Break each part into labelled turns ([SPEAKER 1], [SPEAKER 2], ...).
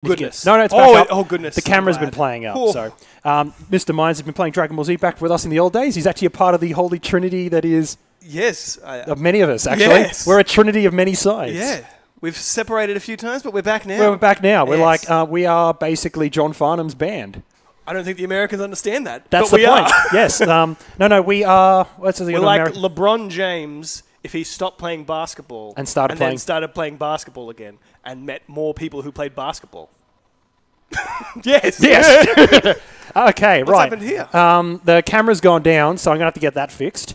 [SPEAKER 1] Goodness.
[SPEAKER 2] No, it's back up.
[SPEAKER 1] Oh, goodness.
[SPEAKER 2] The camera's been playing up.
[SPEAKER 1] Oh.
[SPEAKER 2] So, Mr. Mines has been playing Dragon Ball Z back with us in the old days. He's actually a part of the holy trinity that is...
[SPEAKER 1] Yes.
[SPEAKER 2] Of many of us, actually.
[SPEAKER 1] Yes.
[SPEAKER 2] We're a trinity of many sides.
[SPEAKER 1] Yeah. We've separated a few times, but we're back now.
[SPEAKER 2] We're back now. We're
[SPEAKER 1] Yes.
[SPEAKER 2] like, we are basically John Farnham's band.
[SPEAKER 1] I don't think the Americans understand that.
[SPEAKER 2] That's
[SPEAKER 1] but
[SPEAKER 2] the point. Yes. No, we are...
[SPEAKER 1] We're like LeBron James if he stopped playing basketball
[SPEAKER 2] and
[SPEAKER 1] then started playing basketball again and met more people who played basketball. Yes.
[SPEAKER 2] Yes. Okay,
[SPEAKER 1] What's
[SPEAKER 2] right.
[SPEAKER 1] happened here?
[SPEAKER 2] The camera's gone down, so I'm going to have to get that fixed.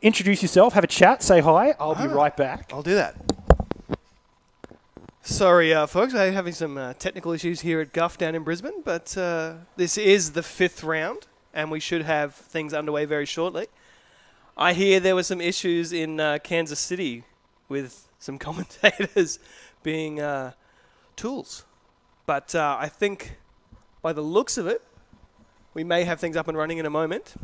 [SPEAKER 2] Introduce yourself, have a chat, say hi. I'll be right back.
[SPEAKER 1] I'll do that. Sorry, folks, I'm having some technical issues here at Guff down in Brisbane, but this is the 5th round, and we should have things underway very shortly. I hear there were some issues in Kansas City with some commentators being tools. But I think by the looks of it, we may have things up and running in a moment.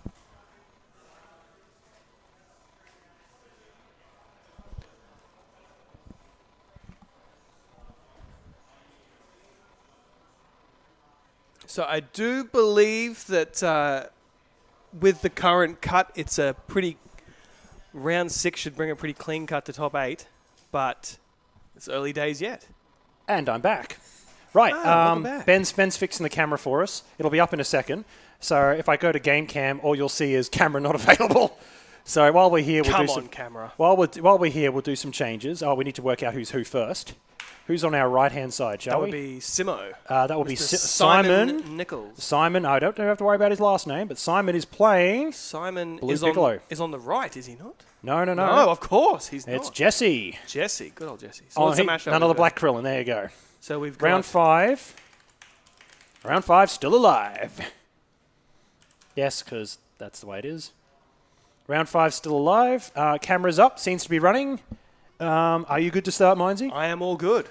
[SPEAKER 1] So I do believe that with the current cut, it's a pretty... Round 6 should bring a pretty clean cut to top 8, but it's early days yet.
[SPEAKER 2] And I'm back. Right,
[SPEAKER 1] welcome back.
[SPEAKER 2] Ben's fixing the camera for us. It'll be up in a second. So if I go to game cam, all you'll see is camera not available. So while we're here, we'll do some...
[SPEAKER 1] camera.
[SPEAKER 2] While we're here, we'll do some changes. Oh, we need to work out who's who first. Who's on our right-hand side, shall we?
[SPEAKER 1] That would be Simo.
[SPEAKER 2] That would be
[SPEAKER 1] Simon Nichols.
[SPEAKER 2] Simon, I don't have to worry about his last name, but Simon is playing...
[SPEAKER 1] Simon
[SPEAKER 2] Blue
[SPEAKER 1] is on the right, is he not?
[SPEAKER 2] No.
[SPEAKER 1] No, of course he's not.
[SPEAKER 2] It's Jesse.
[SPEAKER 1] Jesse, good old Jesse. So what's the mashup?
[SPEAKER 2] Another Black Krillin, there you go.
[SPEAKER 1] So we've got...
[SPEAKER 2] Round 5. Round 5, still alive. Yes, because that's the way it is. Round 5, still alive. Camera's up, seems to be running. Are you good to start, Mindsy?
[SPEAKER 1] I am all good.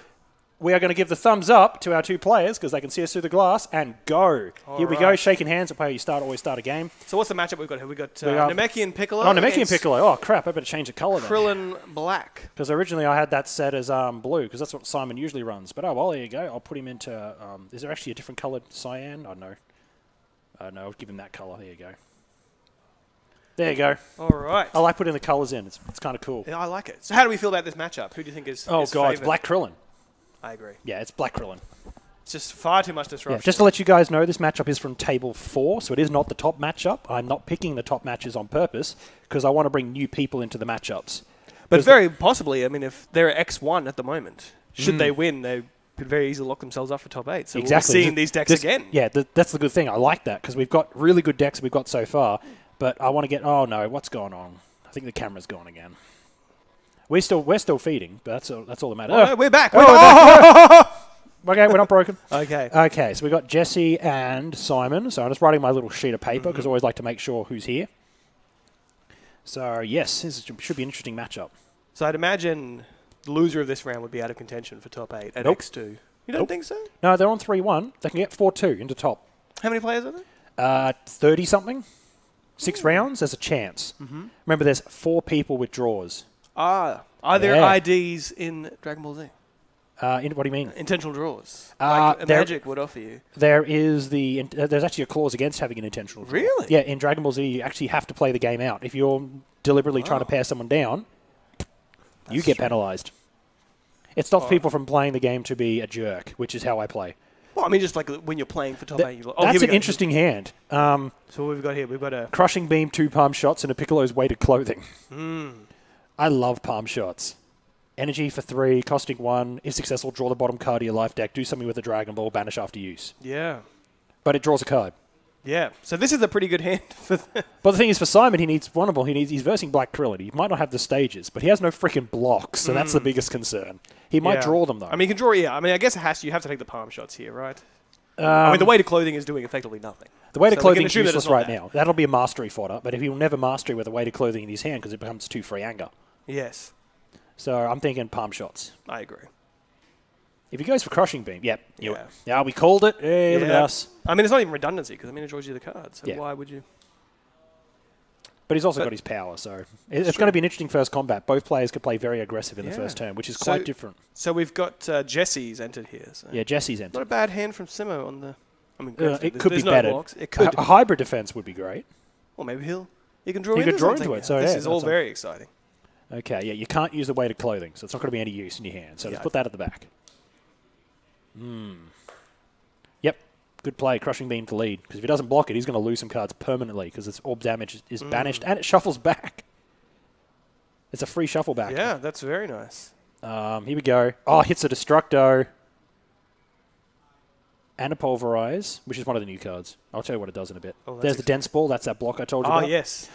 [SPEAKER 2] We are going to give the thumbs up to our 2 players because they can see us through the glass and go. Here we go, shaking hands. That's how you always start a game.
[SPEAKER 1] So what's the matchup we've got here? We've got Namekian and Piccolo.
[SPEAKER 2] Oh, Namekian and Piccolo. Oh, crap. I better change the color then.
[SPEAKER 1] Krillin Black.
[SPEAKER 2] Because originally I had that set as blue because that's what Simon usually runs. But, oh, well, there you go. I'll put him into... is there actually a different coloured cyan? I don't know. No, I'll give him that colour. There you go. There you go.
[SPEAKER 1] All right.
[SPEAKER 2] I like putting the colours in. It's kind of cool.
[SPEAKER 1] Yeah, I like it. So how do we feel about this matchup? Who do you think is
[SPEAKER 2] Oh, God,
[SPEAKER 1] favourite?
[SPEAKER 2] it's Black Krillin.
[SPEAKER 1] I agree.
[SPEAKER 2] Yeah, it's Black Krillin.
[SPEAKER 1] It's just far too much disruption.
[SPEAKER 2] Yeah, just to let you guys know, this matchup is from Table 4, so it is not the top matchup. I'm not picking the top matches on purpose because I want to bring new people into the matchups.
[SPEAKER 1] But very possibly, I mean, if they're X1 at the moment, should they win, they could very easily lock themselves up for top 8. So
[SPEAKER 2] exactly.
[SPEAKER 1] we're seeing these decks again.
[SPEAKER 2] Yeah, that's the good thing. I like that because we've got really good decks we've got so far, but I want to get... Oh, no, what's going on? I think the camera's gone again. We're still feeding, but that's all that matters.
[SPEAKER 1] Oh, no, we're back.
[SPEAKER 2] Okay, we're not broken.
[SPEAKER 1] Okay.
[SPEAKER 2] Okay, so we got Jesse and Simon. So I'm just writing my little sheet of paper because I always like to make sure who's here. So, yes, this should be an interesting matchup.
[SPEAKER 1] So I'd imagine the loser of this round would be out of contention for top 8 at X2. You don't think so?
[SPEAKER 2] No, they're on 3-1. They can get 4-2 into top.
[SPEAKER 1] How many players are there?
[SPEAKER 2] 30-something. 6 rounds, there's a chance. Remember, there's 4 people with draws.
[SPEAKER 1] Are there IDs in Dragon Ball Z?
[SPEAKER 2] What do you mean?
[SPEAKER 1] Intentional draws. Like Magic would offer you.
[SPEAKER 2] There is there's actually a clause against having an intentional draw.
[SPEAKER 1] Really?
[SPEAKER 2] Yeah, in Dragon Ball Z, you actually have to play the game out. If you're deliberately trying to pair someone down, you get penalised. It stops people from playing the game to be a jerk, which is how I play.
[SPEAKER 1] Well, I mean, just like when you're playing for top 8. You're like,
[SPEAKER 2] that's an interesting hand.
[SPEAKER 1] So what we've got here, we've got a...
[SPEAKER 2] Crushing Beam, 2 palm shots, and a Piccolo's weighted clothing. I love palm shots. Energy for 3, costing 1. If successful, draw the bottom card of your life deck. Do something with a Dragon Ball, banish after use.
[SPEAKER 1] Yeah.
[SPEAKER 2] But it draws a card.
[SPEAKER 1] Yeah. So this is a pretty good hand.
[SPEAKER 2] But the thing is, for Simon, he needs vulnerable. He's versing Black Krillin. He might not have the stages, but he has no freaking blocks, so that's the biggest concern. He might draw them, though.
[SPEAKER 1] I mean, he can draw, I mean, I guess you have to take the palm shots here, right? I mean, the weighted clothing is doing effectively nothing.
[SPEAKER 2] The weighted clothing is useless right now. That'll be a mastery fodder, but if he'll never mastery with the weighted clothing in his hand because it becomes too free anger.
[SPEAKER 1] Yes.
[SPEAKER 2] So I'm thinking palm shots.
[SPEAKER 1] I agree.
[SPEAKER 2] If he goes for Crushing Beam, yeah, we called it. Hey, look at us.
[SPEAKER 1] I mean, it's not even redundancy because, I mean, it draws you the card, so why would you...
[SPEAKER 2] But he's also got his power, so it's going to be an interesting first combat. Both players could play very aggressive in the first turn, which is quite different.
[SPEAKER 1] So we've got Jesse's entered here. So.
[SPEAKER 2] Yeah, Jesse's entered.
[SPEAKER 1] Not a bad hand from Simo on the... I mean,
[SPEAKER 2] it could be better.
[SPEAKER 1] No it could.
[SPEAKER 2] A hybrid defense would be great.
[SPEAKER 1] Or maybe he can draw into
[SPEAKER 2] it. So
[SPEAKER 1] this is all very exciting.
[SPEAKER 2] Okay, yeah, you can't use the weighted clothing, so it's not going to be any use in your hand. So let's put that at the back. Yep, good play, Crushing Beam to lead. Because if he doesn't block it, he's going to lose some cards permanently because its orb damage is banished and it shuffles back. It's a free shuffle back.
[SPEAKER 1] Yeah, that's very nice.
[SPEAKER 2] Here we go. Oh, hits a Destructo. And a Pulverize, which is one of the new cards. I'll tell you what it does in a bit. Oh, there's the Dense Ball. That's that block I told you about.
[SPEAKER 1] Oh, yes.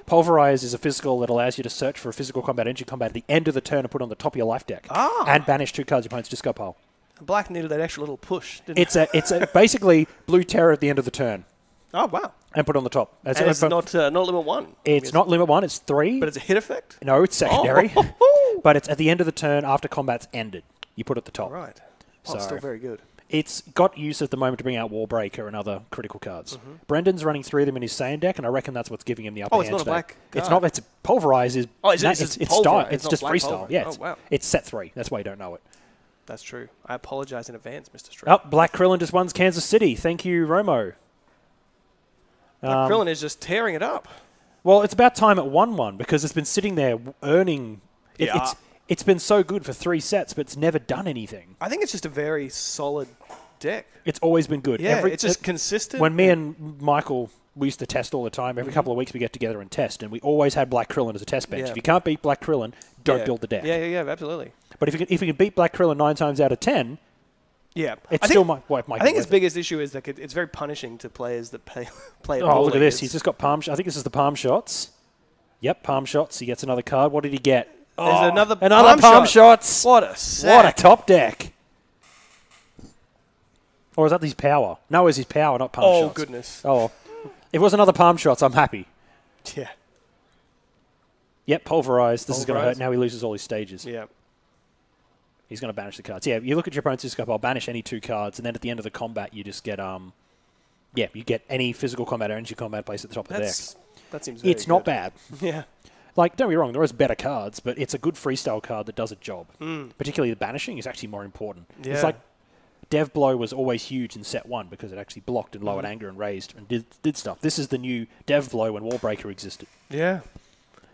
[SPEAKER 2] Pulverize is a physical that allows you to search for a physical combat, energy combat at the end of the turn and put it on the top of your life deck. And banish 2 cards your opponent's discard pile.
[SPEAKER 1] Black needed that extra little push, didn't it?
[SPEAKER 2] It's basically blue terror at the end of the turn.
[SPEAKER 1] Oh, wow.
[SPEAKER 2] And put it on the top.
[SPEAKER 1] And it's not limit 1.
[SPEAKER 2] It's not limit 1, it's 3.
[SPEAKER 1] But it's a hit effect?
[SPEAKER 2] No, it's secondary. But it's at the end of the turn after combat's ended. You put it at the top.
[SPEAKER 1] Right. Oh, it's still very good.
[SPEAKER 2] It's got use at the moment to bring out Warbreaker and other critical cards. Brendan's running 3 of them in his Saiyan deck, and I reckon that's what's giving him the upper hand.
[SPEAKER 1] It's not a black card.
[SPEAKER 2] It's not. It's Pulverize. It's style. It's just freestyle. Yeah.
[SPEAKER 1] Oh, wow.
[SPEAKER 2] It's set 3. That's why you don't know it.
[SPEAKER 1] That's true. I apologize in advance, Mr. Strait.
[SPEAKER 2] Oh, Black Krillin just won Kansas City. Thank you, Romo.
[SPEAKER 1] Black Krillin is just tearing it up.
[SPEAKER 2] Well, it's about time it won one because it's been sitting there earning. It's been so good for 3 sets, but it's never done anything.
[SPEAKER 1] I think it's just a very solid deck.
[SPEAKER 2] It's always been good.
[SPEAKER 1] Yeah, it's just consistent.
[SPEAKER 2] When me and Michael, we used to test all the time. Every couple of weeks we get together and test, and we always had Black Krillin as a test bench. If you can't beat Black Krillin, don't build the deck.
[SPEAKER 1] Yeah, absolutely.
[SPEAKER 2] But if you can beat Black Krillin 9 times out of 10, it's still my
[SPEAKER 1] I think his biggest issue is that it's very punishing to players that play
[SPEAKER 2] Oh, look at this. He's just got palm. I think this is the palm shots. Yep, palm shots. He gets another card. What did he get?
[SPEAKER 1] There's another
[SPEAKER 2] palm shots.
[SPEAKER 1] What a sack.
[SPEAKER 2] What a top deck. Or is that his power? No, it's his power, not palm shots.
[SPEAKER 1] Oh, goodness.
[SPEAKER 2] Oh, if it was another palm shots, I'm happy.
[SPEAKER 1] Yeah.
[SPEAKER 2] Yep, Pulverized. This is going to hurt. Now he loses all his stages.
[SPEAKER 1] Yeah.
[SPEAKER 2] He's going to banish the cards. Yeah, you look at your opponent's discard pile, banish any 2 cards, and then at the end of the combat, you just get, you get any physical combat or energy combat placed at the top of the deck.
[SPEAKER 1] That seems very
[SPEAKER 2] It's not bad.
[SPEAKER 1] Yeah.
[SPEAKER 2] Like, don't be wrong, there is better cards, but it's a good freestyle card that does a job. Particularly the banishing is actually more important. Yeah. It's like Dev Blow was always huge in set 1 because it actually blocked and lowered anger and raised and did stuff. This is the new Dev Blow when Warbreaker existed.
[SPEAKER 1] Yeah.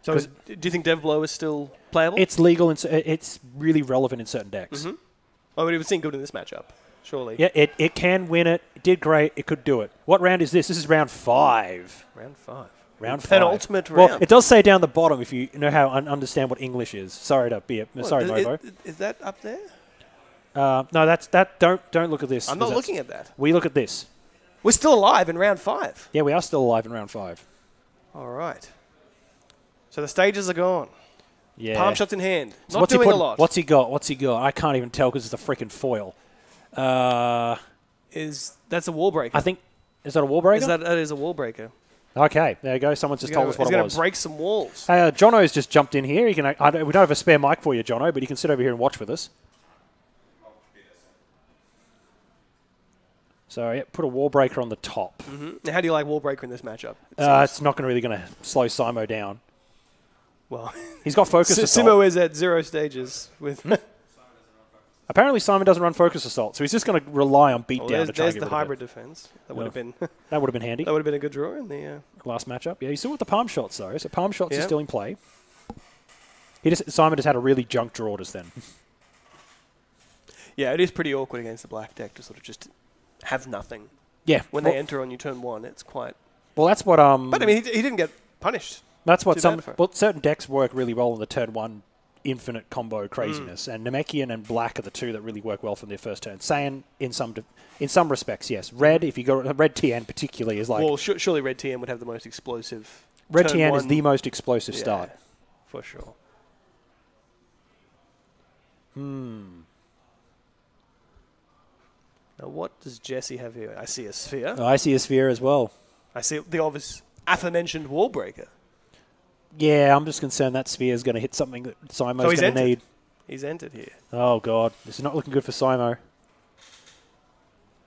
[SPEAKER 1] So do you think Dev Blow is still playable?
[SPEAKER 2] It's legal. It's really relevant in certain decks.
[SPEAKER 1] Oh, but it would seem good in this matchup, surely.
[SPEAKER 2] Yeah, it can win it. It did great. It could do it. What round is this? This is round 5.
[SPEAKER 1] Round 5.
[SPEAKER 2] Round 5.
[SPEAKER 1] Penultimate round.
[SPEAKER 2] Well, it does say down the bottom if you know how understand what English is. Sorry to be sorry, Movo.
[SPEAKER 1] Is that up there?
[SPEAKER 2] No, that's that. Don't look at this.
[SPEAKER 1] I'm not looking at that.
[SPEAKER 2] We look at this.
[SPEAKER 1] We're still alive in round 5.
[SPEAKER 2] Yeah, we are still alive in round 5.
[SPEAKER 1] All right. So the stages are gone.
[SPEAKER 2] Yeah.
[SPEAKER 1] Palm shots in hand.
[SPEAKER 2] So
[SPEAKER 1] not doing a lot.
[SPEAKER 2] What's he got? I can't even tell because it's a freaking foil.
[SPEAKER 1] That's a Warbreaker?
[SPEAKER 2] I think is that a Warbreaker?
[SPEAKER 1] That is a Warbreaker.
[SPEAKER 2] Okay, there you go. Someone's just told us what it was.
[SPEAKER 1] He's going to break some walls.
[SPEAKER 2] Jono's just jumped in here. We don't have a spare mic for you, Jono, but you can sit over here and watch with us. So, yeah, put a Warbreaker on the top.
[SPEAKER 1] Now, how do you like Warbreaker in this matchup?
[SPEAKER 2] It's not really going to slow Simo down.
[SPEAKER 1] Well,
[SPEAKER 2] he's got Focus Assault.
[SPEAKER 1] Simo is at 0 stages with...
[SPEAKER 2] Apparently, Simon doesn't run Focus Assault, so he's just going to rely on Beatdown to try and get rid of it.
[SPEAKER 1] There's the hybrid defense. That would have been...
[SPEAKER 2] that would have been handy.
[SPEAKER 1] That would have been a good draw in the...
[SPEAKER 2] last matchup. Yeah, you saw with the palm shots, though. So palm shots is still in play. Simon has had a really junk draw just then.
[SPEAKER 1] Yeah, it is pretty awkward against the black deck to sort of just have nothing.
[SPEAKER 2] Yeah.
[SPEAKER 1] When they enter on you turn 1, it's quite...
[SPEAKER 2] Well, that's what...
[SPEAKER 1] But, I mean, he didn't get punished.
[SPEAKER 2] That's what certain decks work really well in the turn 1 infinite combo craziness, and Namekian and Black are the 2 that really work well from their first turn. Saiyan, in some respects, yes. Red, if you go... Red TN particularly is like...
[SPEAKER 1] Well, surely Red TN would have the most explosive...
[SPEAKER 2] Red TN is the most explosive start.
[SPEAKER 1] For sure. Now, what does Jesse have here? I see a sphere.
[SPEAKER 2] Oh, I see a sphere as well.
[SPEAKER 1] I see the obvious aforementioned Warbreaker.
[SPEAKER 2] Yeah, I'm just concerned that sphere is going to hit something that Simo's going to need.
[SPEAKER 1] He's entered here.
[SPEAKER 2] Oh, God. This is not looking good for Simo.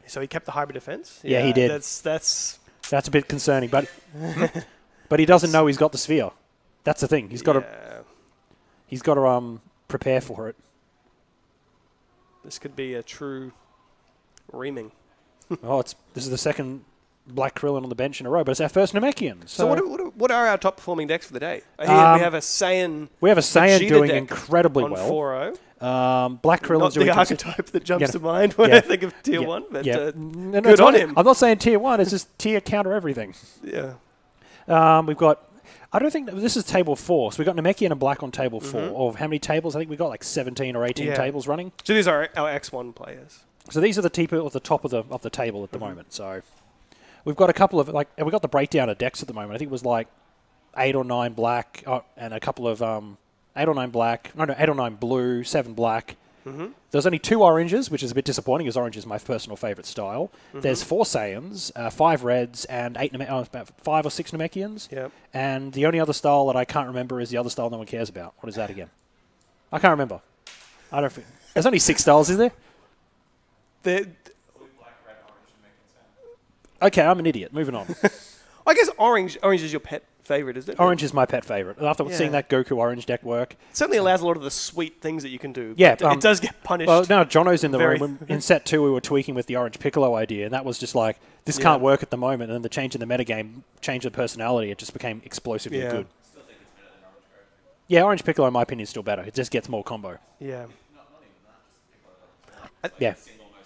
[SPEAKER 1] So he kept the hybrid defense?
[SPEAKER 2] Yeah, he did.
[SPEAKER 1] That's
[SPEAKER 2] a bit concerning. But But he doesn't know he's got the sphere. That's the thing. He's got to prepare for it.
[SPEAKER 1] This could be a true reaming.
[SPEAKER 2] This is the second Black Krillin on the bench in a row, but it's our first Namekian.
[SPEAKER 1] So what are our top performing decks for the day? Here we have a Saiyan.
[SPEAKER 2] We have a Saiyan
[SPEAKER 1] Vegeta
[SPEAKER 2] doing
[SPEAKER 1] deck
[SPEAKER 2] incredibly
[SPEAKER 1] on
[SPEAKER 2] well.
[SPEAKER 1] 4-0.
[SPEAKER 2] Black Krillin's
[SPEAKER 1] Not
[SPEAKER 2] doing
[SPEAKER 1] the archetype that jumps to mind when I think of tier 1, but good on him.
[SPEAKER 2] I'm not saying tier 1, it's just tier counter everything.
[SPEAKER 1] Yeah.
[SPEAKER 2] We've got, I don't think, this is table 4, so we've got Namekian and Black on table 4. Of how many tables? I think we've got like 17 or 18 tables running.
[SPEAKER 1] So these are our X1 players.
[SPEAKER 2] So these are the people at the top of the table at the moment. So we've got a couple of, like, and we've got the breakdown of decks at the moment. I think it was like 8 or 9 black and a couple of 8 or 9 black, 8 or 9 blue, 7 black. There's only 2 oranges, which is a bit disappointing, because orange is my personal favourite style. There's 4 Saiyans, 5 reds, and about 5 or 6 Namekians.
[SPEAKER 1] Yep.
[SPEAKER 2] And the only other style that I can't remember is the other style no one cares about. What is that again? I can't remember. I don't think. There's only 6 styles, is there? Okay, I'm an idiot. Moving on.
[SPEAKER 1] I guess orange is your pet favourite, is it?
[SPEAKER 2] Orange is my pet favourite. After seeing that Goku orange deck work.
[SPEAKER 1] It certainly allows a lot of the sweet things that you can do.
[SPEAKER 2] Yeah.
[SPEAKER 1] It does get punished.
[SPEAKER 2] Well, no, Jono's in the room. In set 2, we were tweaking with the orange Piccolo idea, and that was just like, this can't work at the moment. And then the change in the metagame, change of personality, it just became explosively good.
[SPEAKER 3] Still think it's better than Orange Code.
[SPEAKER 2] Yeah, orange Piccolo, in my opinion, is still better. It just gets more combo.
[SPEAKER 1] Yeah.
[SPEAKER 3] Not even that, just Piccolo.
[SPEAKER 2] Yeah.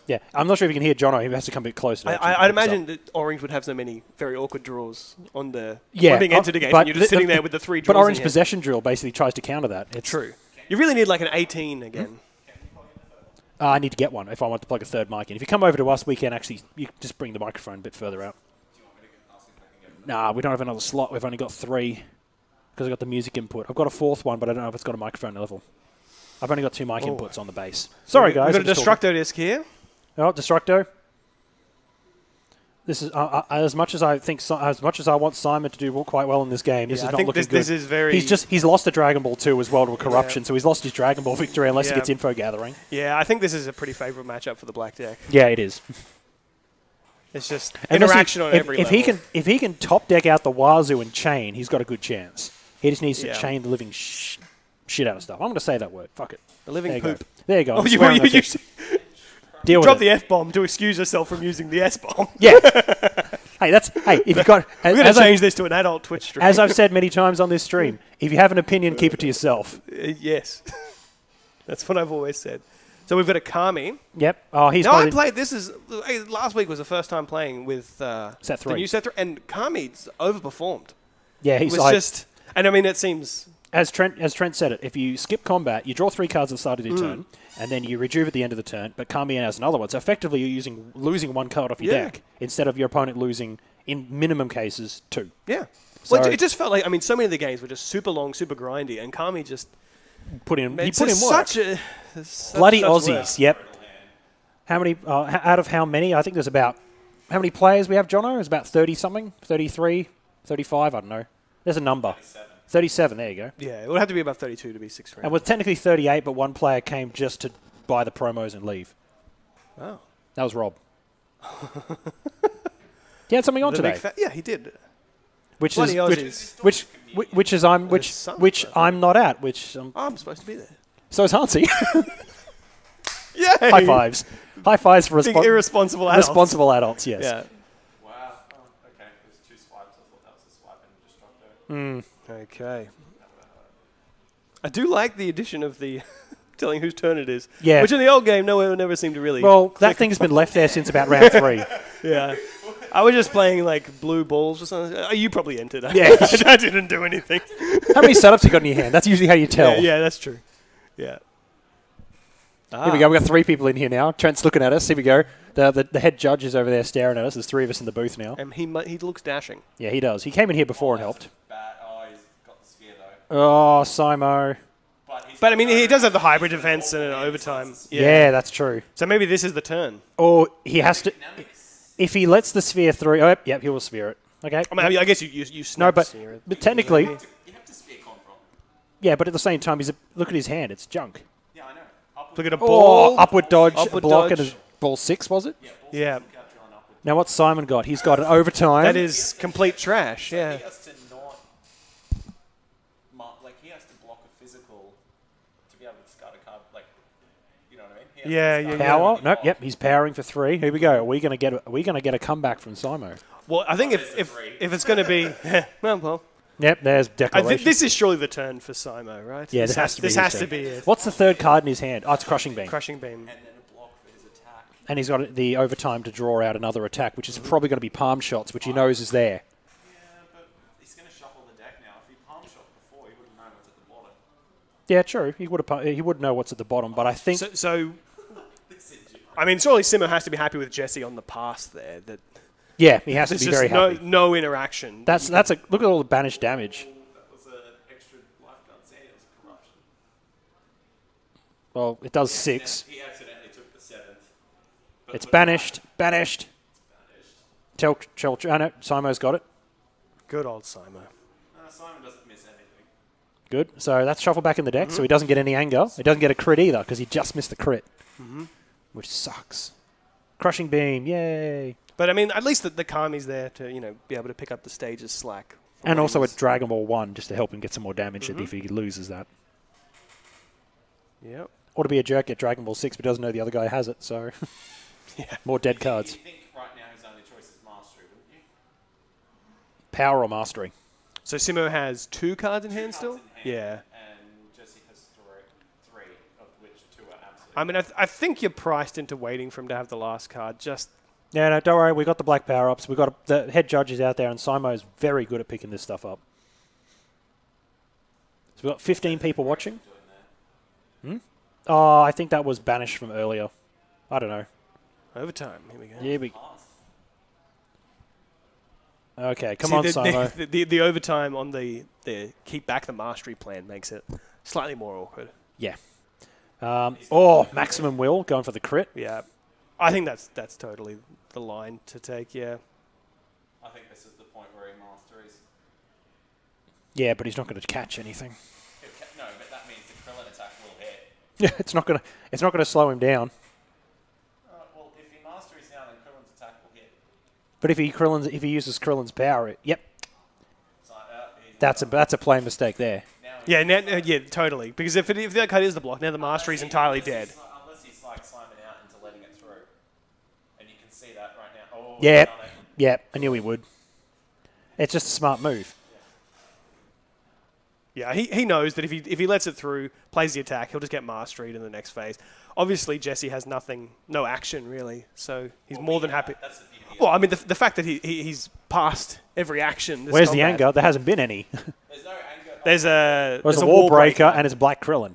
[SPEAKER 2] Yeah, I'm not sure if you can hear Jono. He has to come a bit closer.
[SPEAKER 1] I'd imagine that orange would have so many very awkward draws on the on being entered again. And you're just sitting there with the 3 draws.
[SPEAKER 2] But orange possession drill basically tries to counter that. It's
[SPEAKER 1] true. You really need like an 18 again.
[SPEAKER 2] I need to get one if I want to plug a third mic in. If you come over to us, we can actually just bring the microphone a bit further out.
[SPEAKER 3] Do you want me to ask if I can get
[SPEAKER 2] Nah, we don't have another slot. We've only got 3 because I've got the music input. I've got a 4th one, but I don't know if it's got a microphone level. I've only got 2 mic inputs on the base. Sorry, guys.
[SPEAKER 1] We've got a Destructo disc here.
[SPEAKER 2] Oh, Destructo. This is as much as I want Simon to do quite well in this game. This is not looking good.
[SPEAKER 1] This is very.
[SPEAKER 2] He's lost a Dragon Ball 2 as well to a corruption, so he's lost his Dragon Ball victory unless he gets info gathering.
[SPEAKER 1] Yeah, I think this is a pretty favourable matchup for the black deck.
[SPEAKER 2] Yeah, it is.
[SPEAKER 1] It's just interaction on every level.
[SPEAKER 2] If he can top deck out the Wazoo and chain, he's got a good chance. He just needs to chain the living shit out of stuff. I'm going to say that word. Fuck it.
[SPEAKER 1] The living poop.
[SPEAKER 2] There you go.
[SPEAKER 1] You drop the F-bomb to excuse yourself from using the S-bomb.
[SPEAKER 2] Yeah. If you got...
[SPEAKER 1] We're going to change this to an adult Twitch stream.
[SPEAKER 2] As I've said many times on this stream, if you have an opinion, keep it to yourself.
[SPEAKER 1] Yes. That's what I've always said. So we've got a Kami.
[SPEAKER 2] Yep. Oh, he's...
[SPEAKER 1] Now, I played... Last week was the first time playing with...
[SPEAKER 2] set 3.
[SPEAKER 1] The new set 3. And Kami's overperformed.
[SPEAKER 2] Yeah, he's
[SPEAKER 1] just... And I mean, it seems...
[SPEAKER 2] As Trent said it, if you skip combat, you draw 3 cards at the start of your turn, and then you rejuve at the end of the turn, but Kami has another one. So effectively, you're losing 1 card off your deck, instead of your opponent losing, in minimum cases, 2.
[SPEAKER 1] Yeah. So it just felt like, I mean, so many of the games were just super long, super grindy, and Kami just...
[SPEAKER 2] put in work.
[SPEAKER 1] Such
[SPEAKER 2] Bloody Aussies, yep. How many, out of how many? I think there's about, how many players we have, Jono? There's about 30-something? 33? 35? I don't know. There's a number. 37, there you go.
[SPEAKER 1] Yeah, it would have to be about 32 to be 6 rounds.
[SPEAKER 2] And we're technically 38, but 1 player came just to buy the promos and leave.
[SPEAKER 1] Oh.
[SPEAKER 2] That was Rob. He had something on today.
[SPEAKER 1] Yeah, he did.
[SPEAKER 2] Which
[SPEAKER 1] Bloody
[SPEAKER 2] I'm not at.
[SPEAKER 1] I'm supposed to be there.
[SPEAKER 2] So is Hansi.
[SPEAKER 1] Yay!
[SPEAKER 2] High fives. High fives for
[SPEAKER 1] irresponsible adults.
[SPEAKER 2] Responsible adults, yes.
[SPEAKER 1] Yeah.
[SPEAKER 3] Wow. Oh, okay. There's 2 swipes. I thought that was a swipe and Destructo.
[SPEAKER 1] Okay. I do like the addition of the telling whose turn it is.
[SPEAKER 2] Yeah.
[SPEAKER 1] Which in the old game, no one never seemed to really...
[SPEAKER 2] Well, that thing's been left there since about round 3.
[SPEAKER 1] Yeah. I was just playing like blue balls or something. You probably entered.
[SPEAKER 2] Yeah.
[SPEAKER 1] I didn't do anything.
[SPEAKER 2] How many setups you got in your hand? That's usually how you tell.
[SPEAKER 1] Yeah, that's true. Yeah.
[SPEAKER 2] Here we go. We've got 3 people in here now. Trent's looking at us. Here we go. The head judge is over there staring at us. There's 3 of us in the booth now.
[SPEAKER 1] And he looks dashing.
[SPEAKER 2] Yeah, he does. He came in here before and helped.
[SPEAKER 3] Oh, he's got the sphere, though.
[SPEAKER 2] Oh, Simo.
[SPEAKER 1] But, I mean, he does have the hybrid defense and an overtime.
[SPEAKER 2] Yeah, that's true.
[SPEAKER 1] So maybe this is the turn.
[SPEAKER 2] Or he has to... If he lets the sphere through... Oh, yep, he will sphere it. Okay.
[SPEAKER 1] I mean, I guess you
[SPEAKER 2] no, but technically...
[SPEAKER 3] You have to sphere come from.
[SPEAKER 2] Yeah, but at the same time, look at his hand. It's junk.
[SPEAKER 3] Yeah, I know.
[SPEAKER 1] Look at a ball.
[SPEAKER 2] Upward dodge,
[SPEAKER 1] Upward
[SPEAKER 2] block,
[SPEAKER 1] dodge.
[SPEAKER 2] and a ball 6, was it?
[SPEAKER 1] Yeah.
[SPEAKER 2] Now, what's Simon got? He's got an overtime.
[SPEAKER 1] That is complete trash, yeah.
[SPEAKER 3] He has to not
[SPEAKER 1] Yeah.
[SPEAKER 2] Power? Nope. Yep. He's powering for 3. Here we go. Are we going to get a comeback from Simo?
[SPEAKER 1] Well, I think if it's going to be well.
[SPEAKER 2] Yep. There's declaration.
[SPEAKER 1] This is surely the turn for Simo, right?
[SPEAKER 2] Yeah. This has to be.
[SPEAKER 1] This has to be it.
[SPEAKER 2] What's the third card in his hand? Oh, it's Crushing Beam.
[SPEAKER 1] Crushing beam.
[SPEAKER 3] And then a block for his attack.
[SPEAKER 2] And he's got the overtime to draw out another attack, which is probably going to be palm shots, which he knows is there.
[SPEAKER 3] Yeah, but he's going to shuffle the deck now. If he palm shot before, he wouldn't know what's at the bottom.
[SPEAKER 2] Yeah, true. He would know what's at the bottom, but I think
[SPEAKER 1] So I mean, surely Simo has to be happy with Jesse on the pass there. That
[SPEAKER 2] yeah, he has to
[SPEAKER 1] there's
[SPEAKER 2] be
[SPEAKER 1] just
[SPEAKER 2] very happy.
[SPEAKER 1] no interaction.
[SPEAKER 2] That's a look at all the banished damage.
[SPEAKER 3] That was an extra lifeguard saying it was a corruption.
[SPEAKER 2] Well, it does 6.
[SPEAKER 3] He accidentally took the 7th.
[SPEAKER 2] It's banished. Banished. Tell no, Simo's got it.
[SPEAKER 1] Good old Simo.
[SPEAKER 3] Simon doesn't miss anything.
[SPEAKER 2] Good. So that's shuffled back in the deck, so he doesn't get any anger. He doesn't get a crit either, because he just missed the crit. Which sucks. Crushing Beam, yay.
[SPEAKER 1] But I mean, at least the Kami's there to be able to pick up the stage's slack.
[SPEAKER 2] And also a Dragon Ball 1 just to help him get some more damage if he loses that.
[SPEAKER 1] Yep.
[SPEAKER 2] Or to be a jerk, get Dragon Ball 6, but doesn't know the other guy has it, so
[SPEAKER 1] Yeah.
[SPEAKER 2] more dead cards.
[SPEAKER 3] You think right now his only choice is Mastery, wouldn't you?
[SPEAKER 2] Power or Mastery?
[SPEAKER 1] So Simo has 2 cards in hand still? Yeah.
[SPEAKER 3] And Jesse has 3, of which 2 are absolute.
[SPEAKER 1] I mean, I think you're priced into waiting for him to have the last card. Just
[SPEAKER 2] Yeah, no, don't worry. We got the black power-ups. We got the head judges out there, and Simo's very good at picking this stuff up. So we've got 15 people watching. Oh, I think that was banished from earlier. I don't know.
[SPEAKER 1] overtime. Here we go.
[SPEAKER 2] Yeah, okay, come on, Simo.
[SPEAKER 1] The overtime on the keep back the mastery plan makes it slightly more awkward.
[SPEAKER 2] Yeah. Maximum will going for the crit.
[SPEAKER 1] Yeah, I think that's totally the line to take. Yeah.
[SPEAKER 3] I think this is the point where he masteries.
[SPEAKER 2] Yeah, but he's not going to catch anything.
[SPEAKER 3] No, but that means the Krillin attack will hit.
[SPEAKER 2] Yeah, it's not going to slow him down.
[SPEAKER 3] Well, if he masteries now, then Krillin's attack will hit.
[SPEAKER 2] But if he uses Krillin's power, yep,
[SPEAKER 3] So,
[SPEAKER 2] that's a plain mistake there.
[SPEAKER 1] Yeah, yeah, totally. Because if that card is the block, now the mastery is entirely dead.
[SPEAKER 3] Unless he's like Simon out into letting it through, and you can see that right now. Oh,
[SPEAKER 2] Yeah, yeah, I knew he would. It's just a smart move.
[SPEAKER 1] Yeah, he knows that if he lets it through, plays the attack, he'll just get masteried in the next phase. Obviously, Jesse has no action really, so he's more than happy.
[SPEAKER 3] That's the beauty.
[SPEAKER 1] Well, I mean, the fact that he's passed every action.
[SPEAKER 2] Where's the anger? There hasn't been any.
[SPEAKER 3] There's no anger.
[SPEAKER 1] There's
[SPEAKER 2] There's a wall breaker and it's Black Krillin.